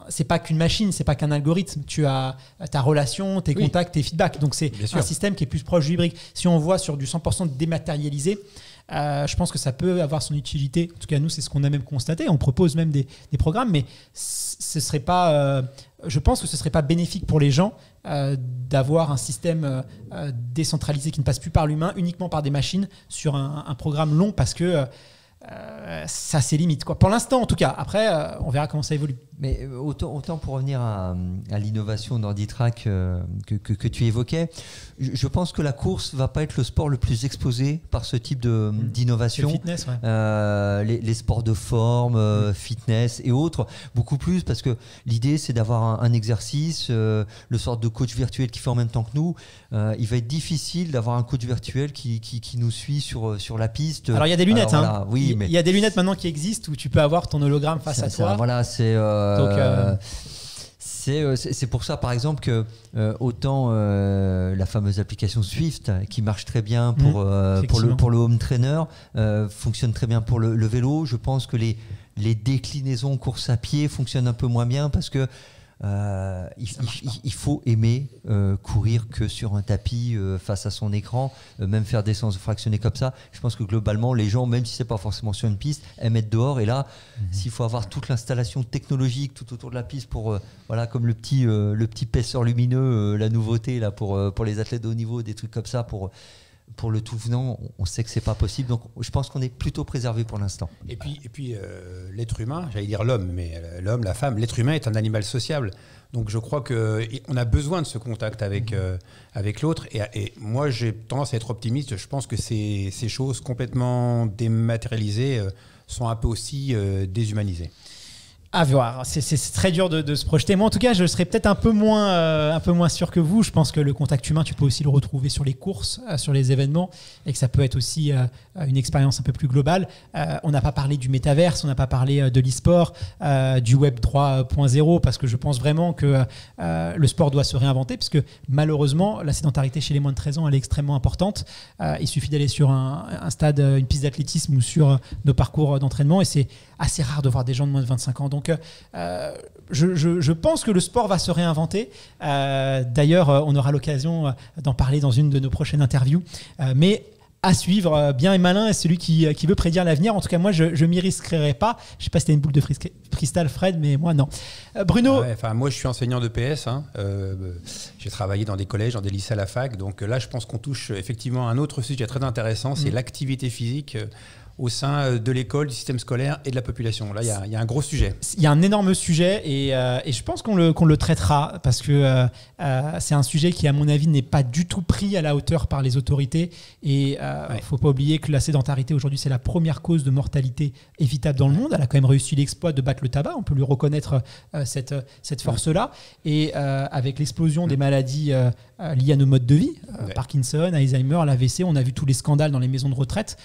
c'est pas qu'une machine, c'est pas qu'un algorithme. Tu as ta relation, tes contacts, tes feedbacks. Donc c'est un système qui est plus proche du hybride. Si on voit sur du 100% dématérialisé, je pense que ça peut avoir son utilité. En tout cas, nous, c'est ce qu'on a même constaté. On propose même des programmes, mais ce serait pas. Je pense que ce serait pas bénéfique pour les gens d'avoir un système décentralisé qui ne passe plus par l'humain, uniquement par des machines, sur un programme long, parce que ça a ses limites, quoi. Pour l'instant, en tout cas. Après, on verra comment ça évolue. Mais autant pour revenir à l'innovation d'HandiTrack que tu évoquais, je pense que la course va pas être le sport le plus exposé par ce type d'innovation. Le fitness, ouais. Les sports de forme, fitness et autres, beaucoup plus, parce que l'idée, c'est d'avoir un exercice, le sorte de coach virtuel qui fait en même temps que nous. Il va être difficile d'avoir un coach virtuel qui nous suit sur la piste. Alors, il y a des lunettes. Voilà, oui, il y a des lunettes maintenant qui existent où tu peux avoir ton hologramme face à toi. Voilà, c'est pour ça, par exemple, que autant la fameuse application Swift, qui marche très bien pour le home trainer, fonctionne très bien pour le vélo. Je pense que les déclinaisons course à pied fonctionnent un peu moins bien, parce que il faut aimer courir que sur un tapis face à son écran, même faire des séances fractionnées comme ça. Je pense que globalement, les gens, même si c'est pas forcément sur une piste, aiment être dehors. Et là, s'il faut avoir toute l'installation technologique tout autour de la piste pour, comme le petit paisseur lumineux, la nouveauté là pour les athlètes de haut niveau, des trucs comme ça pour le tout venant, on sait que c'est pas possible. Donc, je pense qu'on est plutôt préservé pour l'instant. Et puis l'être humain, j'allais dire l'homme, mais l'homme, la femme, l'être humain est un animal sociable. Donc, je crois qu'on a besoin de ce contact avec l'autre. Et moi, j'ai tendance à être optimiste. Je pense que ces choses complètement dématérialisées sont un peu aussi déshumanisées. À voir, c'est très dur de se projeter. Moi, en tout cas, je serais peut-être un peu moins sûr que vous. Je pense que le contact humain, tu peux aussi le retrouver sur les courses, sur les événements, et que ça peut être aussi une expérience un peu plus globale. On n'a pas parlé du métaverse, on n'a pas parlé de l'e-sport, du Web 3.0, parce que je pense vraiment que le sport doit se réinventer, parce que malheureusement, la sédentarité chez les moins de 13 ans, elle est extrêmement importante. Il suffit d'aller sur un stade, une piste d'athlétisme ou sur nos parcours d'entraînement, et c'est assez rare de voir des gens de moins de 25 ans. Donc, je pense que le sport va se réinventer. D'ailleurs, on aura l'occasion d'en parler dans une de nos prochaines interviews. Mais à suivre, bien et malin est celui qui veut prédire l'avenir. En tout cas, moi, je m'y risquerai pas. Je sais pas si tu as une boule de cristal, Fred, mais moi, non. Bruno. Moi, je suis enseignant de PS. J'ai travaillé dans des collèges, dans des lycées à la fac. Donc là, je pense qu'on touche effectivement à un autre sujet très intéressant, c'est l'activité physique au sein de l'école, du système scolaire et de la population. Là, il y a un gros sujet. Il y a un énorme sujet et je pense qu'on le traitera parce que c'est un sujet qui, à mon avis, n'est pas du tout pris à la hauteur par les autorités. Et il faut pas oublier que la sédentarité, aujourd'hui, c'est la première cause de mortalité évitable dans le monde. Elle a quand même réussi l'exploit de battre le tabac. On peut lui reconnaître cette force-là. Et avec l'explosion des maladies liées à nos modes de vie, Parkinson, Alzheimer, l'AVC, on a vu tous les scandales dans les maisons de retraite.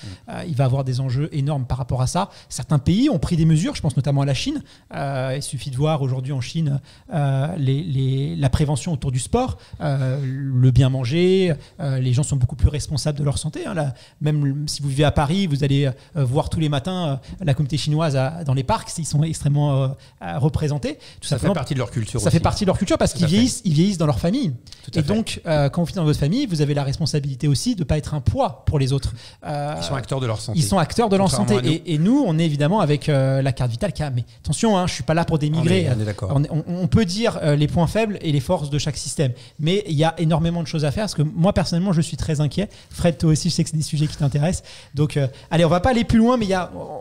Il va y avoir des enjeux énormes par rapport à ça. Certains pays ont pris des mesures, je pense notamment à la Chine. Il suffit de voir aujourd'hui en Chine la prévention autour du sport, le bien manger. Les gens sont beaucoup plus responsables de leur santé. Là, même si vous vivez à Paris, vous allez voir tous les matins la communauté chinoise dans les parcs. Ils sont extrêmement représentés. Ça fait partie de leur culture aussi. Ça fait partie de leur culture parce qu'ils vieillissent dans leur famille. Et donc, quand vous vivez dans votre famille, vous avez la responsabilité aussi de ne pas être un poids pour les autres. Ils sont acteurs de leur santé. Ils sont acteurs de leur santé. Et nous, on est évidemment avec la carte vitale. Mais attention, je ne suis pas là pour démigrer. On est d'accord. On peut dire les points faibles et les forces de chaque système. Mais il y a énormément de choses à faire parce que moi, personnellement, je suis très inquiet. Fred, toi aussi, je sais que c'est des sujets qui t'intéressent. Donc, allez, on ne va pas aller plus loin, mais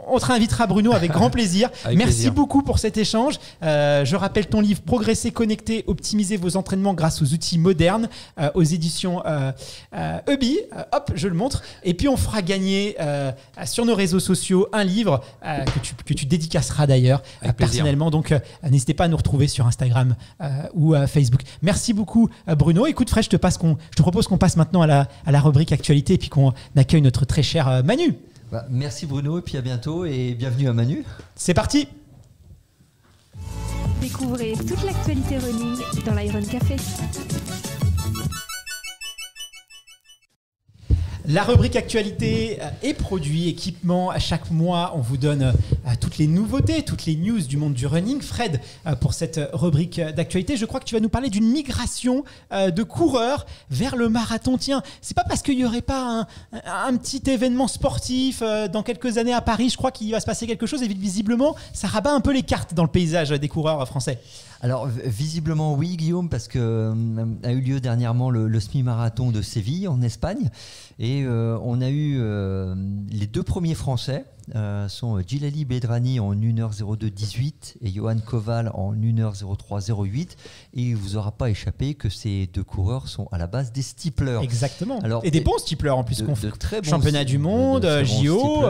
on te réinvitera, Bruno, avec grand plaisir. Merci beaucoup pour cet échange. Je rappelle ton livre Progresser, connecter, optimiser vos entraînements grâce aux outils modernes aux éditions EBI. Hop, je le montre. Et puis, on fera gagner sur nos réseaux sociaux un livre que tu dédicaceras d'ailleurs personnellement. Donc, n'hésitez pas à nous retrouver sur Instagram ou Facebook. Merci beaucoup, Bruno. Écoute, Fred, je te propose qu'on passe maintenant à la rubrique actualité et puis qu'on accueille notre très cher Manu. Merci Bruno et puis à bientôt et bienvenue à Manu. C'est parti. Découvrez toute l'actualité running dans l'Iron Café. La rubrique actualité et produits, équipements. Chaque mois, on vous donne toutes les nouveautés, toutes les news du monde du running. Fred, pour cette rubrique d'actualité, je crois que tu vas nous parler d'une migration de coureurs vers le marathon. Tiens, c'est pas parce qu'il n'y aurait pas un petit événement sportif dans quelques années à Paris, je crois qu'il va se passer quelque chose et visiblement, ça rabat un peu les cartes dans le paysage des coureurs français. Alors visiblement oui Guillaume, parce que a eu lieu dernièrement le semi-marathon de Séville en Espagne et on a eu les deux premiers Français sont Djilali Bedrani en 1h02.18 et Johan Koval en 1h03.08 et il ne vous aura pas échappé que ces deux coureurs sont à la base des steeplers. Exactement. Alors, et des bons steeplers en plus qu'on fait. Très bons championnat du monde, JO,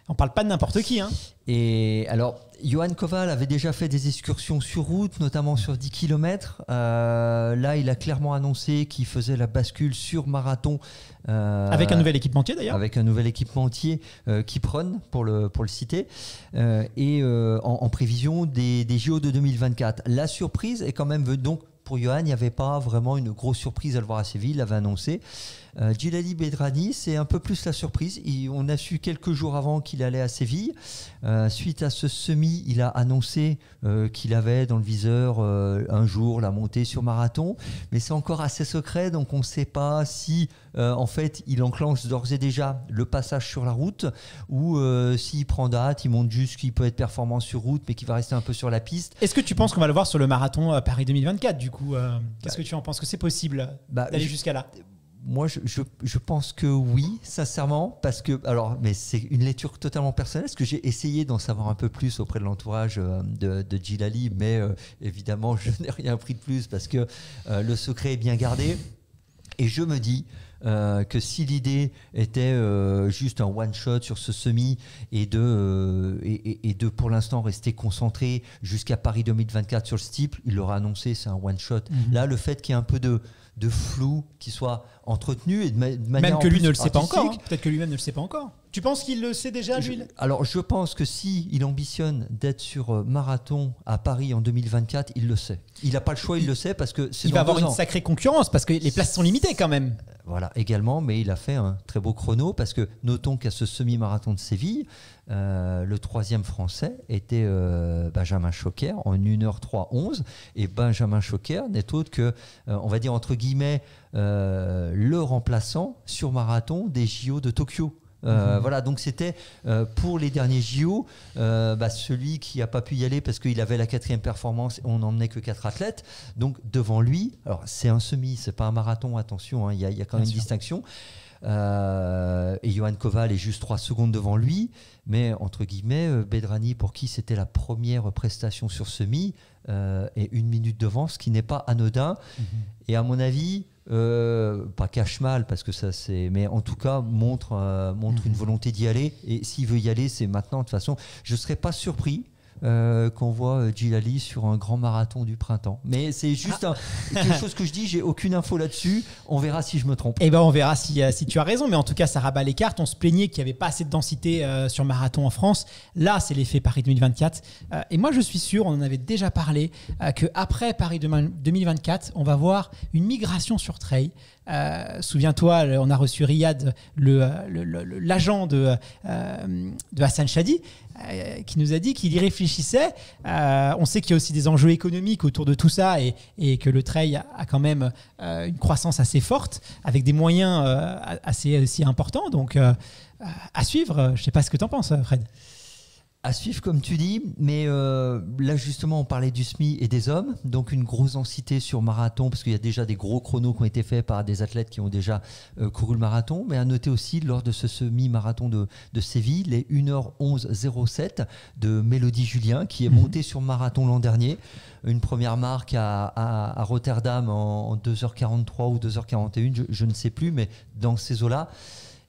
on parle pas de n'importe qui. Et alors, Johan Koval avait déjà fait des excursions sur route, notamment sur 10 km. Là, il a clairement annoncé qu'il faisait la bascule sur marathon. Avec un nouvel équipementier d'ailleurs. Avec un nouvel équipementier Kipron, pour le citer, et en prévision des JO de 2024. La surprise est quand même venue. Donc, pour Johan, il n'y avait pas vraiment une grosse surprise à le voir à Séville, il l'avait annoncé. Djilali Bedrani, c'est un peu plus la surprise. On a su quelques jours avant qu'il allait à Séville. Suite à ce semi, il a annoncé qu'il avait dans le viseur un jour la montée sur marathon, mais c'est encore assez secret, donc on ne sait pas si en fait il enclenche d'ores et déjà le passage sur la route ou s'il prend date, il montre juste qu'il peut être performant sur route mais qu'il va rester un peu sur la piste. Est-ce que tu penses qu'on va le voir sur le marathon Paris 2024 du coup qu'est-ce que tu en penses, que c'est possible d'aller jusqu'à là? Moi, je pense que oui, sincèrement, parce que, alors, mais c'est une lecture totalement personnelle, parce que j'ai essayé d'en savoir un peu plus auprès de l'entourage de Djilali, mais évidemment, je n'ai rien appris de plus parce que le secret est bien gardé. Et je me dis que si l'idée était juste un one-shot sur ce semi et de pour l'instant rester concentré jusqu'à Paris 2024 sur le steeple, il l'aura annoncé, c'est un one-shot. Là, le fait qu'il y ait un peu de flou qui soit entretenu et de manière même que lui ne le sait artistique. pas encore, peut-être que lui-même ne le sait pas encore. Tu penses qu'il le sait déjà, lui? Alors je pense que si il ambitionne d'être sur marathon à Paris en 2024, il le sait. Il n'a pas le choix, il le sait parce que c'est il va avoir une sacrée concurrence parce que les places sont limitées quand même. Voilà, également, mais il a fait un très beau chrono parce que notons qu'à ce semi-marathon de Séville, le troisième français était Benjamin Choquer en 1h03-11 et Benjamin Choquer n'est autre que, on va dire entre guillemets, le remplaçant sur marathon des JO de Tokyo. Voilà, donc c'était pour les derniers JO celui qui n'a pas pu y aller parce qu'il avait la 4e performance et on n'emmenait que 4 athlètes, donc devant lui, alors c'est un semi, c'est pas un marathon, attention, il y a quand même une distinction, et Johan Koval est juste 3 secondes devant lui, mais entre guillemets Bedrani, pour qui c'était la première prestation sur semi, est 1 minute devant, ce qui n'est pas anodin. Et à mon avis, pas cache mal parce que ça c'est, mais en tout cas montre une volonté d'y aller, et s'il veut y aller, c'est maintenant. De toute façon, je serais pas surpris qu'on voit Djilali sur un grand marathon du printemps, mais c'est juste quelque chose que je dis, j'ai aucune info là-dessus, on verra si je me trompe. Et on verra si tu as raison, mais en tout cas ça rabat les cartes. On se plaignait qu'il n'y avait pas assez de densité sur marathon en France. Là c'est l'effet Paris 2024, et moi je suis sûr, on en avait déjà parlé, qu'après Paris 2024 on va voir une migration sur trail. Souviens-toi, on a reçu Riyad, l'agent de Hassan Chadi, qui nous a dit qu'il y réfléchissait. On sait qu'il y a aussi des enjeux économiques autour de tout ça, et que le trail a quand même une croissance assez forte avec des moyens assez importants. Donc à suivre. Je ne sais pas ce que tu en penses, Fred. À suivre comme tu dis, mais là justement on parlait du SMI et des hommes, donc une grosse densité sur marathon parce qu'il y a déjà des gros chronos qui ont été faits par des athlètes qui ont déjà couru le marathon, mais à noter aussi lors de ce semi-marathon de Séville, les 1h11.07 de Mélodie Julien qui est montée sur marathon l'an dernier, une première marque à Rotterdam en 2h43 ou 2h41, je ne sais plus, mais dans ces eaux-là.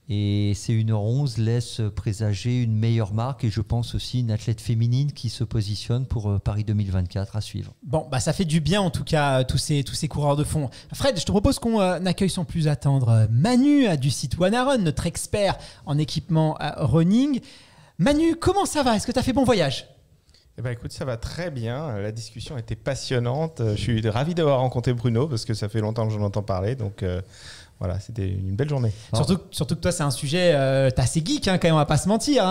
Et ces 1h11 laisse présager une meilleure marque, et je pense aussi une athlète féminine qui se positionne pour Paris 2024 à suivre. Bon, ça fait du bien en tout cas, tous ces coureurs de fond. Fred, je te propose qu'on accueille sans plus attendre Manu du site OneRun, notre expert en équipement running. Manu, comment ça va? Est-ce que tu as fait bon voyage? Écoute, ça va très bien. La discussion était passionnante. Je suis ravi d'avoir rencontré Bruno parce que ça fait longtemps que j'en entends parler. Donc voilà, c'était une belle journée. Surtout que toi, c'est un sujet, t'es assez geek quand même, on va pas se mentir.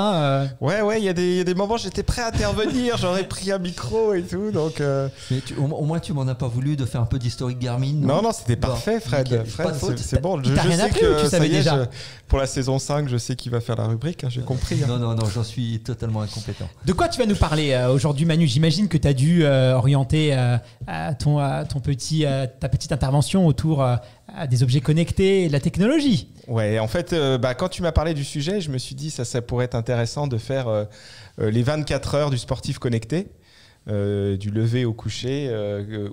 Ouais, il y a des moments j'étais prêt à intervenir, j'aurais pris un micro et tout. Donc, Mais au moins, tu m'en as pas voulu de faire un peu d'historique Garmin. Non, c'était parfait, Fred. Nickel, pas de faute. C'est bon. Je rien sais appris, que tu savais déjà. pour la saison 5, je sais qui va faire la rubrique. J'ai compris. Non, j'en suis totalement incompétent. De quoi tu vas nous parler aujourd'hui, Manu? J'imagine que tu as dû orienter ta petite intervention autour des objets connectés et de la technologie. Ouais, en fait, quand tu m'as parlé du sujet, je me suis dit ça pourrait être intéressant de faire les 24 heures du sportif connecté, du lever au coucher,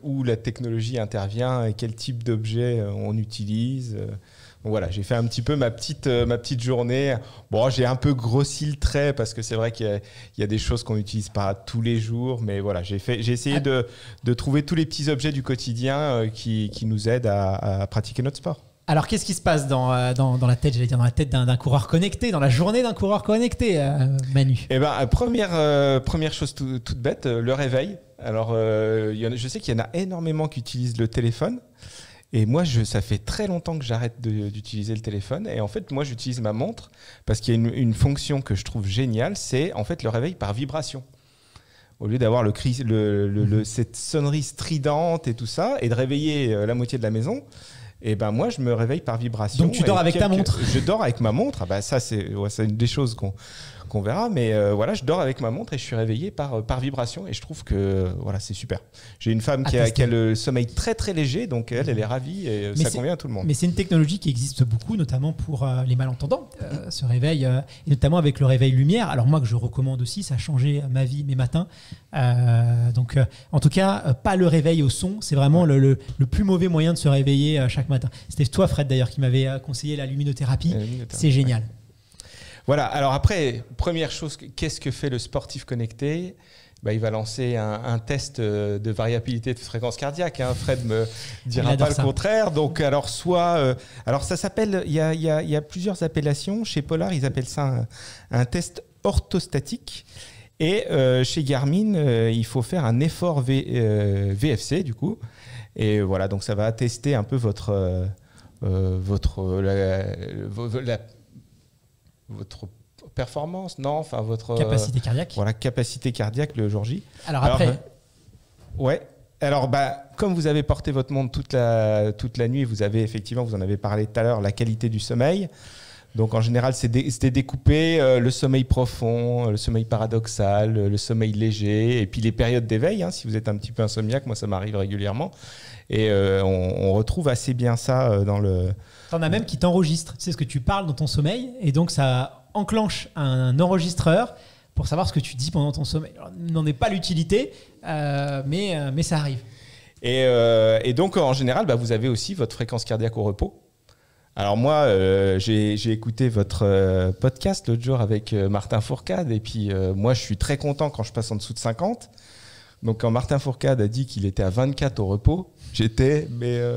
où la technologie intervient et quel type d'objets on utilise. Donc voilà, j'ai fait un petit peu ma petite journée. Bon, j'ai un peu grossi le trait parce que c'est vrai qu'il y a des choses qu'on n'utilise pas tous les jours, mais voilà, j'ai essayé de trouver tous les petits objets du quotidien qui nous aident à pratiquer notre sport. Alors, qu'est-ce qui se passe dans la tête, j'allais dire, dans la tête d'un coureur connecté, dans la journée d'un coureur connecté, Manu? Première chose toute bête, le réveil. Alors, je sais qu'il y en a énormément qui utilisent le téléphone. Et moi, ça fait très longtemps que j'arrête d'utiliser le téléphone. Et en fait, moi, j'utilise ma montre parce qu'il y a une fonction que je trouve géniale, c'est en fait le réveil par vibration. Au lieu d'avoir cette sonnerie stridente et tout ça, et de réveiller la moitié de la maison, et ben moi, je me réveille par vibration. Donc tu dors avec ta montre? Je dors avec ma montre. Ah ben ça, c'est une des choses qu'on verra. Mais voilà, je dors avec ma montre et je suis réveillé par vibration. Et je trouve que voilà, c'est super. J'ai une femme qui a le sommeil très très léger, donc elle est ravie et ça convient à tout le monde. Mais c'est une technologie qui existe beaucoup, notamment pour les malentendants. Ce réveil, et notamment avec le réveil lumière. Alors moi, que je recommande aussi, ça a changé ma vie, mes matins. Donc en tout cas, pas le réveil au son. C'est vraiment le plus mauvais moyen de se réveiller chaque matin. C'était toi, Fred, d'ailleurs, qui m'avait conseillé la luminothérapie. C'est génial. Voilà, alors après, première chose, qu'est-ce que fait le sportif connecté ? Il va lancer un test de variabilité de fréquence cardiaque. Fred me dira pas le contraire. Donc, alors ça s'appelle, il y a plusieurs appellations. Chez Polar, ils appellent ça un test orthostatique. Et chez Garmin, il faut faire un effort VFC, du coup. Et voilà, donc ça va tester un peu votre performance, votre capacité cardiaque. Voilà, capacité cardiaque le jour J. Alors après, ouais. Alors comme vous avez porté votre montre toute la nuit, vous en avez parlé tout à l'heure, la qualité du sommeil. Donc en général, c'était découpé le sommeil profond, le sommeil paradoxal, le sommeil léger, et puis les périodes d'éveil. Si vous êtes un petit peu insomniaque, moi ça m'arrive régulièrement. Et on retrouve assez bien ça dans le... T'en as même qui t'enregistrent. Tu sais ce que tu parles dans ton sommeil, et donc ça enclenche un enregistreur pour savoir ce que tu dis pendant ton sommeil. Alors, n'en est pas l'utilité, mais ça arrive. Et donc en général, vous avez aussi votre fréquence cardiaque au repos. Alors moi, j'ai écouté votre podcast l'autre jour avec Martin Fourcade, et puis moi je suis très content quand je passe en dessous de 50. Donc quand Martin Fourcade a dit qu'il était à 24 au repos,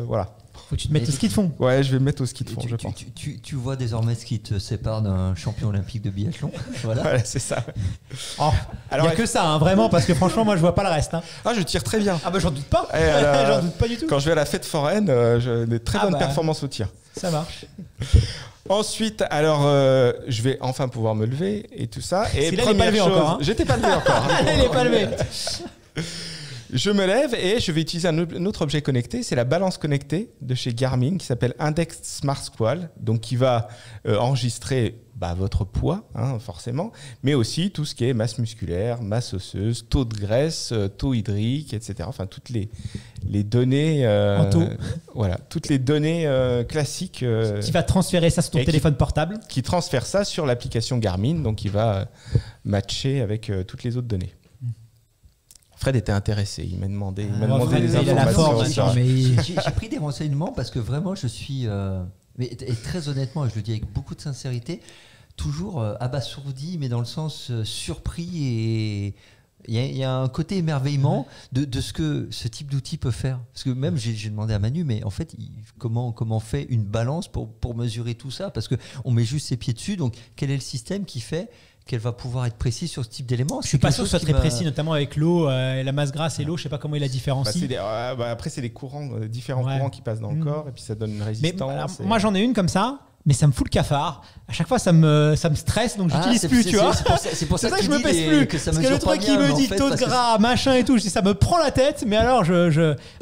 voilà. Faut que tu te mettes au ski de fond. Ouais, je vais me mettre au ski de fond, je pense. Tu vois désormais ce qui te sépare d'un champion olympique de biathlon. Voilà. Ouais, c'est ça. Alors, il n'y a que ça, vraiment, parce que franchement, moi, je vois pas le reste. Ah, je tire très bien. Ah, j'en doute pas. J'en doute pas du tout. Quand je vais à la fête foraine, j'ai des très bonnes performances au tir. Ça marche. Ensuite, alors, je vais enfin pouvoir me lever et tout ça. Et là, il n'est pas levé encore. J'étais pas levé encore. Il n'est pas levé. Je me lève et je vais utiliser un autre objet connecté, c'est la balance connectée de chez Garmin qui s'appelle Index Smart Squal, donc qui va enregistrer votre poids, forcément, mais aussi tout ce qui est masse musculaire, masse osseuse, taux de graisse, taux hydrique, etc. Enfin, toutes les données... en taux. Voilà, toutes les données classiques. Qui va transférer ça sur ton téléphone portable. Qui transfère ça sur l'application Garmin, donc qui va matcher avec toutes les autres données. Fred était intéressé, il m'a demandé des informations. J'ai pris des renseignements parce que vraiment je suis, et très honnêtement, je le dis avec beaucoup de sincérité, toujours abasourdi, mais dans le sens surpris, et il y a un côté émerveillement de ce que ce type d'outil peut faire. Parce que même j'ai demandé à Manu, mais en fait, comment on fait une balance pour mesurer tout ça? Parce qu'on met juste ses pieds dessus, donc quel est le système qui fait qu'elle va pouvoir être précise sur ce type d'éléments? Je suis pas sûr que ce soit très précis, notamment avec l'eau, la masse grasse et l'eau. Je sais pas comment il la différencie. Après, c'est des courants, différents courants qui passent dans le corps, et puis ça donne une résistance. Moi, j'en ai une comme ça, mais ça me fout le cafard. À chaque fois, ça me stresse, donc j'utilise plus, tu vois. C'est pour ça que je me pèse plus. Que ça parce que le truc qui me dit taux de gras, machin et tout, ça me prend la tête. Mais alors,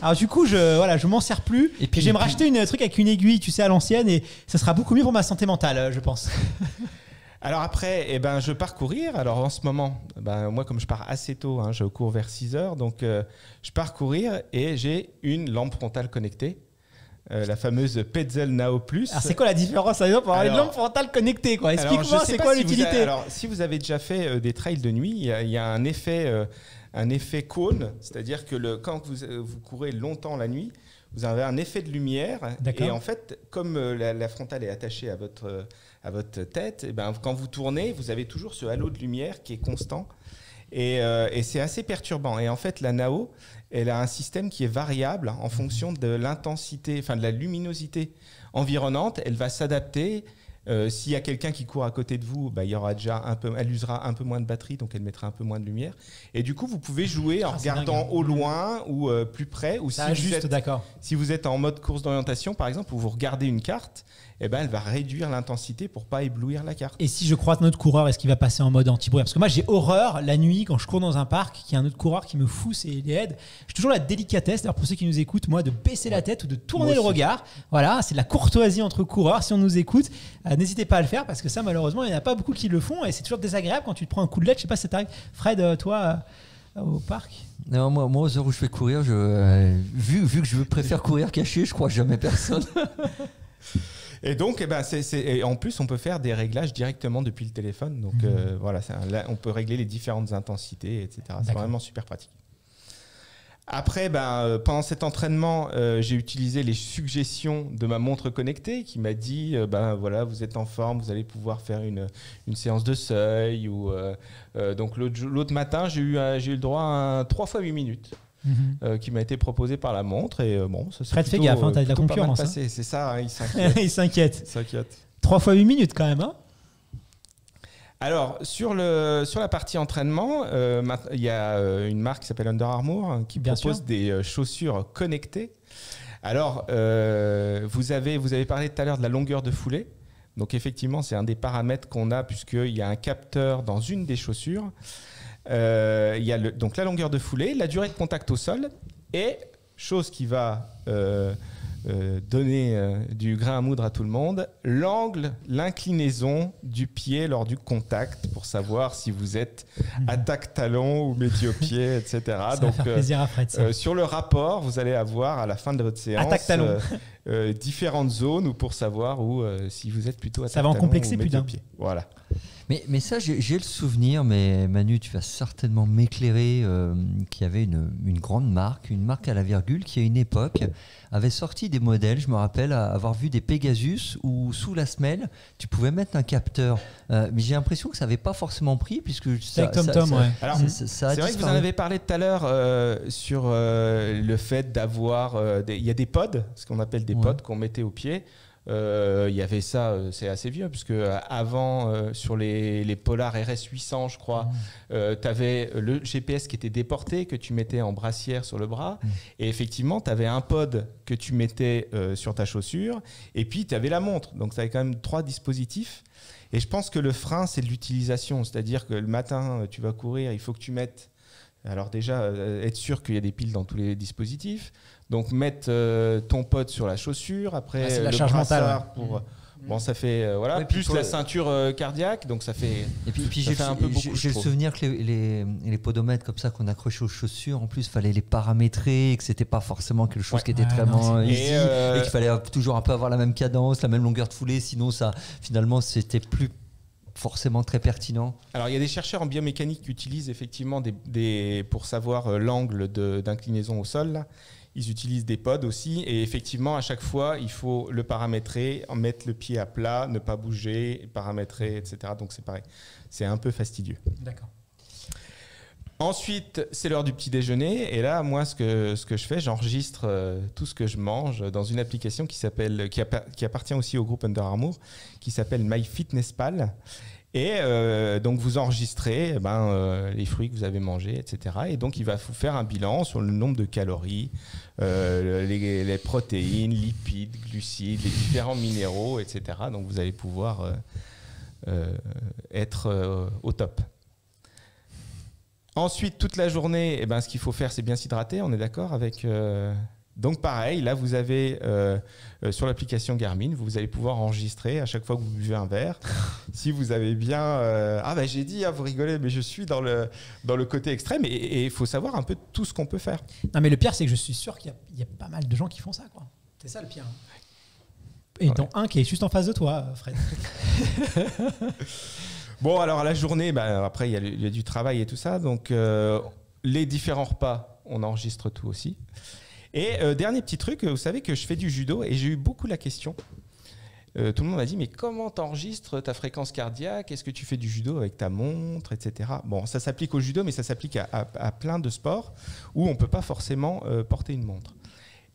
alors du coup, je m'en sers plus. Et puis, je vais me racheter un truc avec une aiguille, tu sais, à l'ancienne, et ça sera beaucoup mieux pour ma santé mentale, je pense. Alors après, je pars courir. Alors en ce moment, moi comme je pars assez tôt, je cours vers 6h, donc je pars courir et j'ai une lampe frontale connectée, la fameuse Petzl Nao Plus. Alors c'est quoi la différence pour avoir une lampe frontale connectée, quoi? Explique-moi, c'est quoi l'utilité? Alors si vous avez déjà fait des trails de nuit, il y a un effet cône, c'est-à-dire que quand vous courez longtemps la nuit, vous avez un effet de lumière. D'accord. Et en fait, comme la frontale est attachée à votre tête, quand vous tournez, vous avez toujours ce halo de lumière qui est constant. Et c'est assez perturbant. Et en fait, la Nao, elle a un système qui est variable en fonction de l'intensité, de la luminosité environnante. Elle va s'adapter S'il y a quelqu'un qui court à côté de vous, il y aura déjà elle usera un peu moins de batterie, donc elle mettra un peu moins de lumière. Et du coup, vous pouvez jouer en regardant au loin ou plus près. Ou si vous êtes en mode course d'orientation, par exemple, où vous regardez une carte, elle va réduire l'intensité pour pas éblouir la carte. Et si je croise notre coureur, est-ce qu'il va passer en mode anti-bruit? Parce que moi, j'ai horreur la nuit quand je cours dans un parc, qu'il y a un autre coureur qui me fout ses LED. J'ai toujours la délicatesse, d'ailleurs pour ceux qui nous écoutent, moi, de baisser la tête ou de tourner le regard. Voilà, c'est de la courtoisie entre coureurs. Si on nous écoute, n'hésitez pas à le faire parce que ça, malheureusement, il n'y en a pas beaucoup qui le font et c'est toujours désagréable quand tu te prends un coup de LED. Je sais pas si ça t'arrive. Fred, toi, au parc? Non, moi, aux heures où je vais courir, vu que je préfère courir caché, je crois jamais personne. Et donc, et en plus, on peut faire des réglages directement depuis le téléphone. Donc, voilà, on peut régler les différentes intensités, etc. C'est vraiment super pratique. Après, pendant cet entraînement, j'ai utilisé les suggestions de ma montre connectée qui m'a dit, voilà, vous êtes en forme, vous allez pouvoir faire une séance de seuil. Donc, l'autre matin, j'ai eu le droit à 3 fois 8 minutes. Qui m'a été proposé par la montre et ça Fred, fais gaffe, t'as de la concurrence. C'est ça, il s'inquiète. Il s'inquiète. 3 fois 8 minutes quand même. Alors, sur la partie entraînement, il y a une marque qui s'appelle Under Armour qui propose des chaussures connectées. Alors, vous avez parlé tout à l'heure de la longueur de foulée. Donc, effectivement, c'est un des paramètres qu'on a puisqu'il y a un capteur dans une des chaussures. Il y a donc la longueur de foulée, la durée de contact au sol et, chose qui va donner du grain à moudre à tout le monde, l'angle, l'inclinaison du pied lors du contact pour savoir si vous êtes attaque talon ou médio-pied, etc. Ça va faire plaisir à Fred, sur le rapport, vous allez avoir à la fin de votre séance différentes zones pour savoir si vous êtes plutôt attaque talon ou médio-pied. Voilà. Mais ça, j'ai le souvenir, mais Manu, tu vas certainement m'éclairer, qu'il y avait une grande marque, une marque à la virgule, qui à une époque avait sorti des modèles, je me rappelle avoir vu des Pegasus où sous la semelle, tu pouvais mettre un capteur. Mais j'ai l'impression que ça n'avait pas forcément pris, puisque c'est avec TomTom, ouais. Alors, c'est vrai que vous en avez parlé tout à l'heure sur le fait d'avoir... Il y a des pods, ce qu'on appelle des pods qu'on mettait au pied. Il y avait ça, c'est assez vieux, puisque avant, sur les Polar RS 800, je crois, tu avais le GPS qui était déporté, que tu mettais en brassière sur le bras. Et effectivement, tu avais un pod que tu mettais sur ta chaussure. Et puis, tu avais la montre. Donc, tu avais quand même 3 dispositifs. Et je pense que le frein, c'est de l'utilisation. C'est-à-dire que le matin, tu vas courir, il faut que tu mettes... Alors déjà, être sûr qu'il y a des piles dans tous les dispositifs. Donc mettre ton pod sur la chaussure, après le brassard pour... Bon, ça fait... voilà, plus la ceinture cardiaque, donc ça fait... Et puis j'ai un peu beaucoup, j'ai le souvenir que les podomètres comme ça qu'on accrochait aux chaussures, en plus, il fallait les paramétrer, que c'était pas forcément quelque chose qui était très easy, et qu'il fallait toujours un peu avoir la même cadence, la même longueur de foulée, sinon ça, finalement, c'était plus forcément très pertinent. Alors il y a des chercheurs en biomécanique qui utilisent effectivement pour savoir l'angle d'inclinaison au sol, là. Ils utilisent des pods aussi et effectivement à chaque fois il faut le paramétrer, mettre le pied à plat, ne pas bouger, paramétrer, etc. Donc c'est pareil, c'est un peu fastidieux. D'accord. Ensuite, c'est l'heure du petit déjeuner. Et là, moi, ce que je fais, j'enregistre tout ce que je mange dans une application qui appartient aussi au groupe Under Armour, qui s'appelle MyFitnessPal. Et donc, vous enregistrez les fruits que vous avez mangés, etc. Et donc, il va vous faire un bilan sur le nombre de calories, les protéines, lipides, glucides, les différents minéraux, etc. Donc, vous allez pouvoir être au top. Ensuite, toute la journée, ce qu'il faut faire, c'est bien s'hydrater, on est d'accord avec... Donc pareil, là vous avez sur l'application Garmin, vous allez pouvoir enregistrer à chaque fois que vous buvez un verre. Si vous avez bien... j'ai dit, vous rigolez, mais je suis dans le côté extrême et il faut savoir un peu tout ce qu'on peut faire. Non mais le pire, c'est que je suis sûr qu'il y a pas mal de gens qui font ça, quoi. C'est ça le pire. Et dont un qui est juste en face de toi, Fred. Bon, alors la journée, après il y a du travail et tout ça, donc les différents repas, on enregistre tout aussi. Et dernier petit truc, vous savez que je fais du judo et j'ai eu beaucoup la question. Tout le monde m'a dit, mais comment t'enregistres ta fréquence cardiaque? Est-ce que tu fais du judo avec ta montre, etc. Bon, ça s'applique au judo, mais ça s'applique à plein de sports où on ne peut pas forcément porter une montre.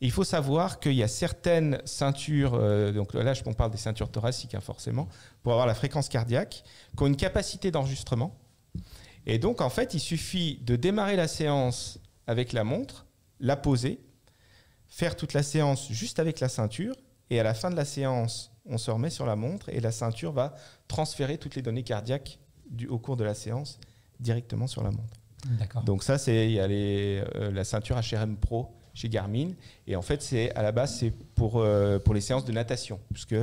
Et il faut savoir qu'il y a certaines ceintures, donc là on parle des ceintures thoraciques forcément, pour avoir la fréquence cardiaque, qui ont une capacité d'enregistrement. Et donc en fait, il suffit de démarrer la séance avec la montre, la poser, faire toute la séance juste avec la ceinture, et à la fin de la séance, on se remet sur la montre et la ceinture va transférer toutes les données cardiaques au cours de la séance directement sur la montre. D'accord. Donc ça, il y a la ceinture HRM Pro chez Garmin. Et en fait, à la base, c'est pour les séances de natation. Puisque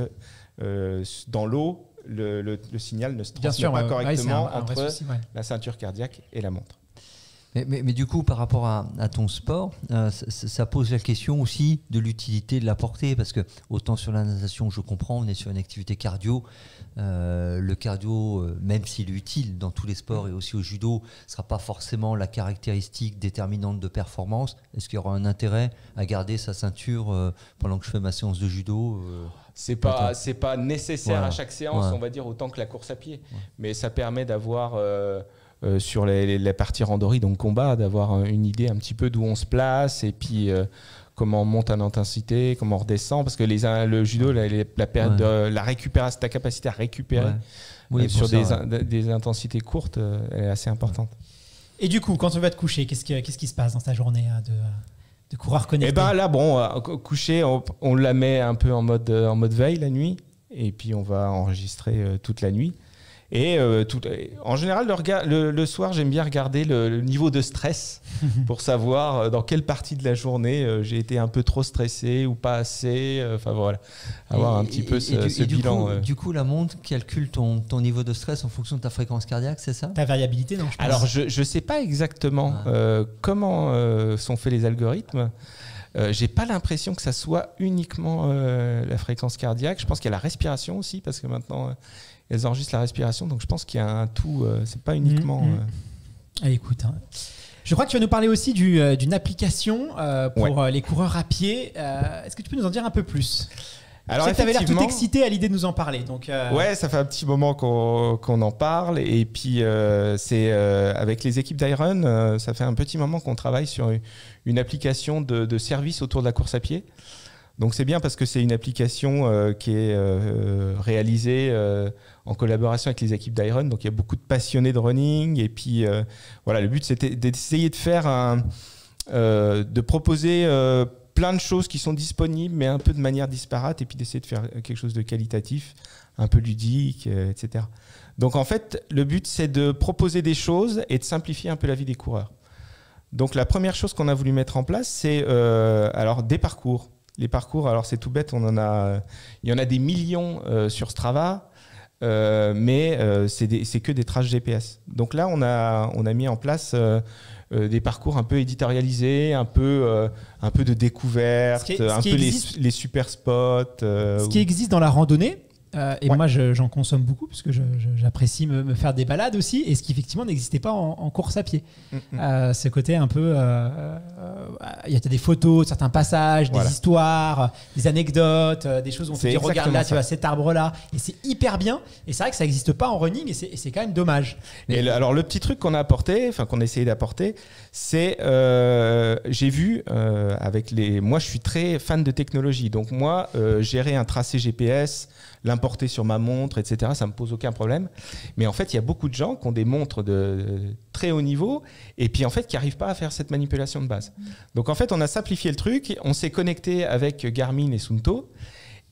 dans l'eau, le signal ne se transmet pas correctement entre la ceinture cardiaque et la montre. Mais du coup, par rapport à ton sport, ça pose la question aussi de l'utilité de la portée, parce que autant sur la natation, je comprends, on est sur une activité cardio. Le cardio, même s'il est utile dans tous les sports et aussi au judo, ne sera pas forcément la caractéristique déterminante de performance. Est-ce qu'il y aura un intérêt à garder sa ceinture pendant que je fais ma séance de judo C'est pas nécessaire à chaque séance, on va dire, autant que la course à pied. Mais ça permet d'avoir... sur la partie randonnée, donc combat, d'avoir une idée un petit peu d'où on se place et puis comment on monte en intensité, comment on redescend, parce que le judo, la période la récupération, ta capacité à récupérer sur des intensités courtes, elle est assez importante. Et du coup, quand tu vas te coucher, qu'est-ce qui se passe dans ta journée de coureur connecté? Et ben là, coucher, on la met un peu en mode veille la nuit, et puis on va enregistrer toute la nuit. Et en général, le soir, j'aime bien regarder le niveau de stress pour savoir dans quelle partie de la journée j'ai été un peu trop stressé ou pas assez. Enfin voilà, avoir un petit peu ce bilan. Du coup, la montre calcule ton niveau de stress en fonction de ta fréquence cardiaque, c'est ça? Ta variabilité, non? Alors, je ne sais pas exactement comment sont faits les algorithmes. J'ai pas l'impression que ça soit uniquement la fréquence cardiaque. Je pense qu'il y a la respiration aussi, parce que maintenant... elles enregistrent la respiration, donc je pense qu'il y a un tout, c'est pas uniquement... Écoute, je crois que tu vas nous parler aussi d'une application pour les coureurs à pied. Est-ce que tu peux nous en dire un peu plus? Alors, tu avais l'air tout excité à l'idée de nous en parler. Donc, ouais, ça fait un petit moment qu'on en parle, et puis c'est avec les équipes d'Iron, ça fait un petit moment qu'on travaille sur une application de service autour de la course à pied. Donc c'est bien parce que c'est une application qui est réalisée en collaboration avec les équipes d'Iron. Donc il y a beaucoup de passionnés de running. Et puis voilà, le but c'était d'essayer de faire de proposer plein de choses qui sont disponibles, mais un peu de manière disparate, et puis d'essayer de faire quelque chose de qualitatif, un peu ludique, etc. Donc en fait, le but c'est de proposer des choses et de simplifier un peu la vie des coureurs. Donc la première chose qu'on a voulu mettre en place, c'est alors des parcours. Les parcours, alors c'est tout bête, il y en a des millions sur Strava, mais c'est que des traces GPS. Donc là, on a mis en place des parcours un peu éditorialisés, un peu de découverte, les super spots. Ce qui existe dans la randonnée. Moi, j'en consomme beaucoup parce que j'apprécie me faire des balades aussi, et ce qui effectivement n'existait pas en course à pied. Ce côté un peu, il y a des photos de certains passages, des histoires, des anecdotes, des choses où on te dit regarde là, tu as cet arbre là, et c'est hyper bien. Et c'est vrai que ça n'existe pas en running, et c'est quand même dommage. Alors le petit truc qu'on a apporté, enfin qu'on a essayé d'apporter, c'est j'ai vu moi je suis très fan de technologie, donc moi gérer un tracé GPS, l'importer sur ma montre, etc., ça ne me pose aucun problème. Mais en fait, il y a beaucoup de gens qui ont des montres de très haut niveau, et puis en fait, qui n'arrivent pas à faire cette manipulation de base. Donc en fait, on a simplifié le truc, on s'est connecté avec Garmin et Suunto,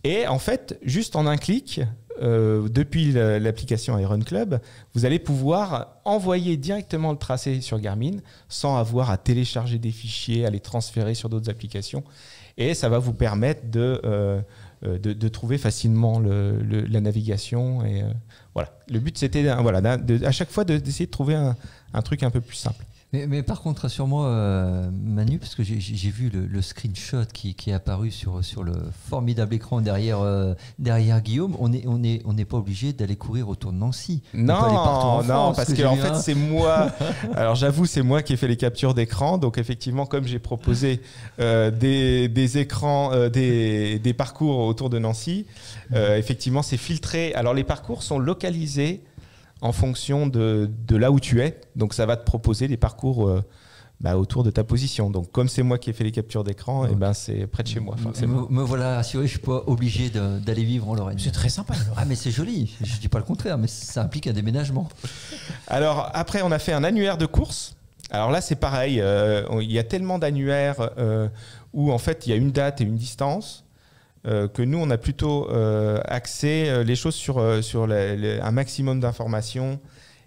et en fait, juste en un clic, depuis l'application Iron Club, vous allez pouvoir envoyer directement le tracé sur Garmin sans avoir à télécharger des fichiers, à les transférer sur d'autres applications. Et ça va vous permettre de trouver facilement la navigation. Et voilà. Le but, c'était à chaque fois d'essayer de trouver un truc un peu plus simple. Mais par contre, rassure-moi, Manu, parce que j'ai vu le screenshot qui est apparu sur le formidable écran derrière Guillaume. On n'est pas obligé d'aller courir autour de Nancy. Non, parce que en fait, c'est moi. Alors j'avoue, c'est moi qui ai fait les captures d'écran. Donc effectivement, comme j'ai proposé des écrans, des parcours autour de Nancy, effectivement, c'est filtré. Alors les parcours sont localisés en fonction de là où tu es. Donc ça va te proposer des parcours autour de ta position. Donc, comme c'est moi qui ai fait les captures d'écran, c'est près de chez moi. Me voilà rassuré, je suis pas obligé d'aller vivre en Lorraine. C'est très sympa. Ah, mais c'est joli. Je dis pas le contraire, mais ça implique un déménagement. Alors après, on a fait un annuaire de course. Alors là, c'est pareil. Il y a tellement d'annuaires où en fait, il y a une date et une distance. Que nous, on a plutôt axé les choses sur un maximum d'informations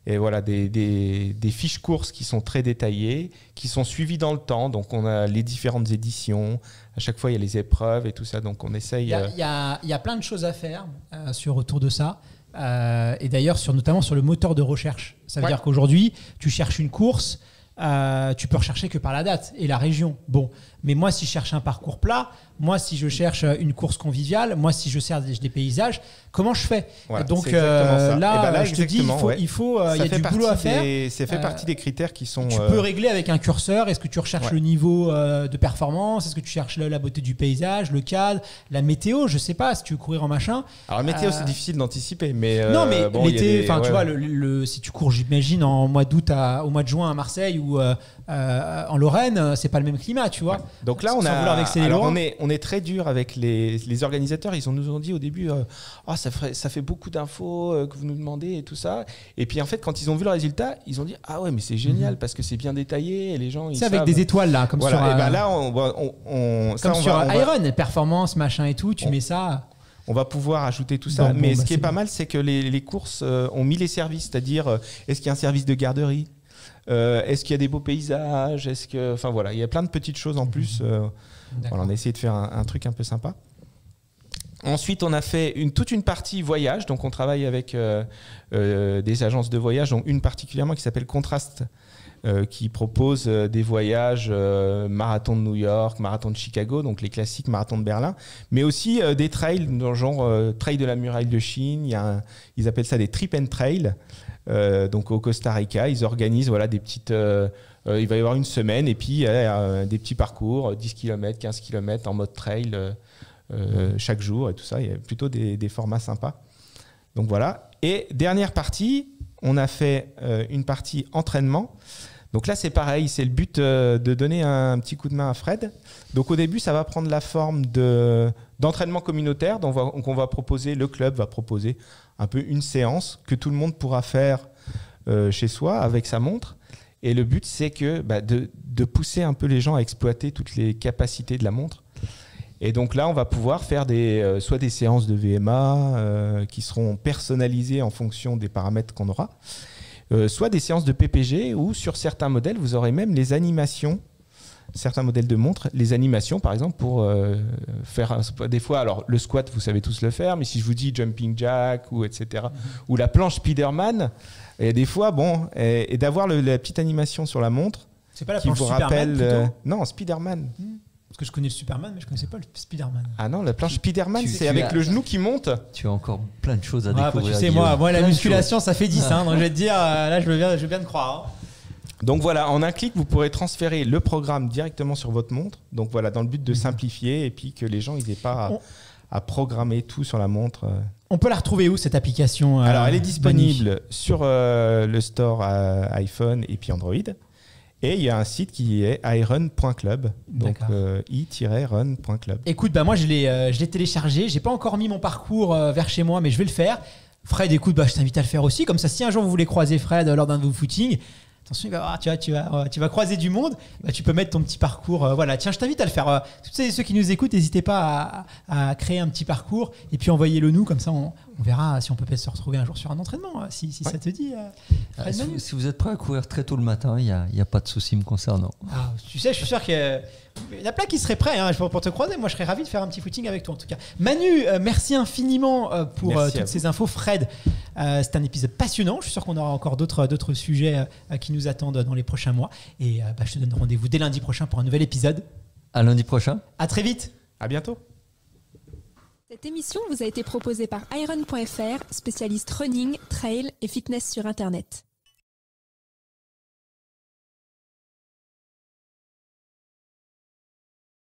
et voilà, des fiches courses qui sont très détaillées, qui sont suivies dans le temps. Donc, on a les différentes éditions. À chaque fois, il y a les épreuves et tout ça. Donc, on essaye... Il y a plein de choses à faire autour de ça. Et d'ailleurs, notamment sur le moteur de recherche. Ça veut dire qu'aujourd'hui, tu cherches une course, tu peux rechercher que par la date et la région. Bon, mais moi, si je cherche un parcours plat, moi, si je cherche une course conviviale, moi, si je cherche des paysages, comment je fais? Voilà, donc là, je te dis, il y a du boulot à faire. Ça fait partie des critères qui sont... Tu peux régler avec un curseur. Est-ce que tu recherches le niveau de performance? Est-ce que tu cherches la beauté du paysage, le cadre, la météo? Je sais pas, si tu veux courir en machin. Alors, la météo, c'est difficile d'anticiper. Mais non, mais l'été, tu vois, si tu cours, j'imagine, en mois d'août au mois de juin à Marseille ou en Lorraine, c'est pas le même climat, tu vois. Donc là, on est très dur avec les organisateurs. Ils nous ont dit au début, ça fait beaucoup d'infos que vous nous demandez et tout ça. Et puis en fait, quand ils ont vu le résultat, ils ont dit ah ouais, mais c'est génial parce que c'est bien détaillé et les gens. C'est avec des étoiles là, comme voilà, sur. Et là, comme sur Iron, performance, machin et tout. Tu mets ça. On va pouvoir ajouter tout ça. Mais ce qui est pas mal, c'est que les courses ont mis les services, c'est-à-dire est-ce qu'il y a un service de garderie? Est-ce qu'il y a des beaux paysages? Enfin voilà, il y a plein de petites choses en plus. Voilà, on a essayé de faire un truc un peu sympa. Ensuite, on a fait toute une partie voyage. Donc, on travaille avec des agences de voyage, dont une particulièrement qui s'appelle Contrast, qui propose des voyages marathon de New York, marathon de Chicago, donc les classiques marathons de Berlin, mais aussi des trails, genre trail de la muraille de Chine. Ils appellent ça des trip and trail. Donc au Costa Rica, ils organisent des petites... il va y avoir une semaine et puis des petits parcours, 10 km, 15 km en mode trail chaque jour et tout ça. Il y a plutôt des formats sympas. Donc voilà. Et dernière partie, on a fait une partie entraînement. Donc là, c'est pareil, c'est le but de donner un petit coup de main à Fred. Donc au début, ça va prendre la forme d'entraînement communautaire. Donc on va proposer, le club va proposer un peu une séance que tout le monde pourra faire chez soi avec sa montre. Et le but, c'est de pousser un peu les gens à exploiter toutes les capacités de la montre. Et donc là, on va pouvoir faire soit des séances de VMA qui seront personnalisées en fonction des paramètres qu'on aura, soit des séances de PPG où sur certains modèles, vous aurez même les animations, certains modèles de montres, les animations par exemple pour faire des fois, alors le squat, vous savez tous le faire, mais si je vous dis jumping jack ou etc., ou la planche Spiderman, et des fois, et d'avoir la petite animation sur la montre, c'est pas la qui planche vous Superman rappelle... non, Spiderman. Parce que je connais le Superman, mais je connaissais pas le Spiderman. Ah non, la planche Spiderman, c'est avec le genou qui monte. Tu as encore plein de choses à découvrir. Tu sais, moi la musculation, ça fait 10. Donc je vais te dire, là, je veux bien te croire. Donc voilà, en un clic, vous pourrez transférer le programme directement sur votre montre. Donc voilà, dans le but de simplifier et puis que les gens n'aient pas à programmer tout sur la montre. On peut la retrouver où, cette application? Alors, elle est disponible sur le store iPhone et puis Android. Et il y a un site qui est iRun.club. Donc, i-run.club. Écoute, moi, je l'ai téléchargé. Je n'ai pas encore mis mon parcours vers chez moi, mais je vais le faire. Fred, écoute, je t'invite à le faire aussi. Comme ça, si un jour vous voulez croiser Fred lors d'un de vos footings, attention, tu vas croiser du monde. Tu peux mettre ton petit parcours. Voilà, tiens, je t'invite à le faire. Tous ceux qui nous écoutent, n'hésitez pas à créer un petit parcours et puis envoyez-le nous. Comme ça, on verra si on peut peut-être se retrouver un jour sur un entraînement, si ça te dit. Si vous êtes prêt à courir très tôt le matin, il n'y a pas de souci me concernant. Tu sais, je suis sûr qu'il y en a plein qui seraient prêts pour te croiser. Moi, je serais ravi de faire un petit footing avec toi, en tout cas. Manu, merci infiniment pour toutes ces infos. Fred, c'est un épisode passionnant. Je suis sûr qu'on aura encore d'autres sujets qui nous attendent dans les prochains mois. Et je te donne rendez-vous dès lundi prochain pour un nouvel épisode. À lundi prochain. À très vite. À bientôt. Cette émission vous a été proposée par iRun.fr, spécialiste running, trail et fitness sur Internet.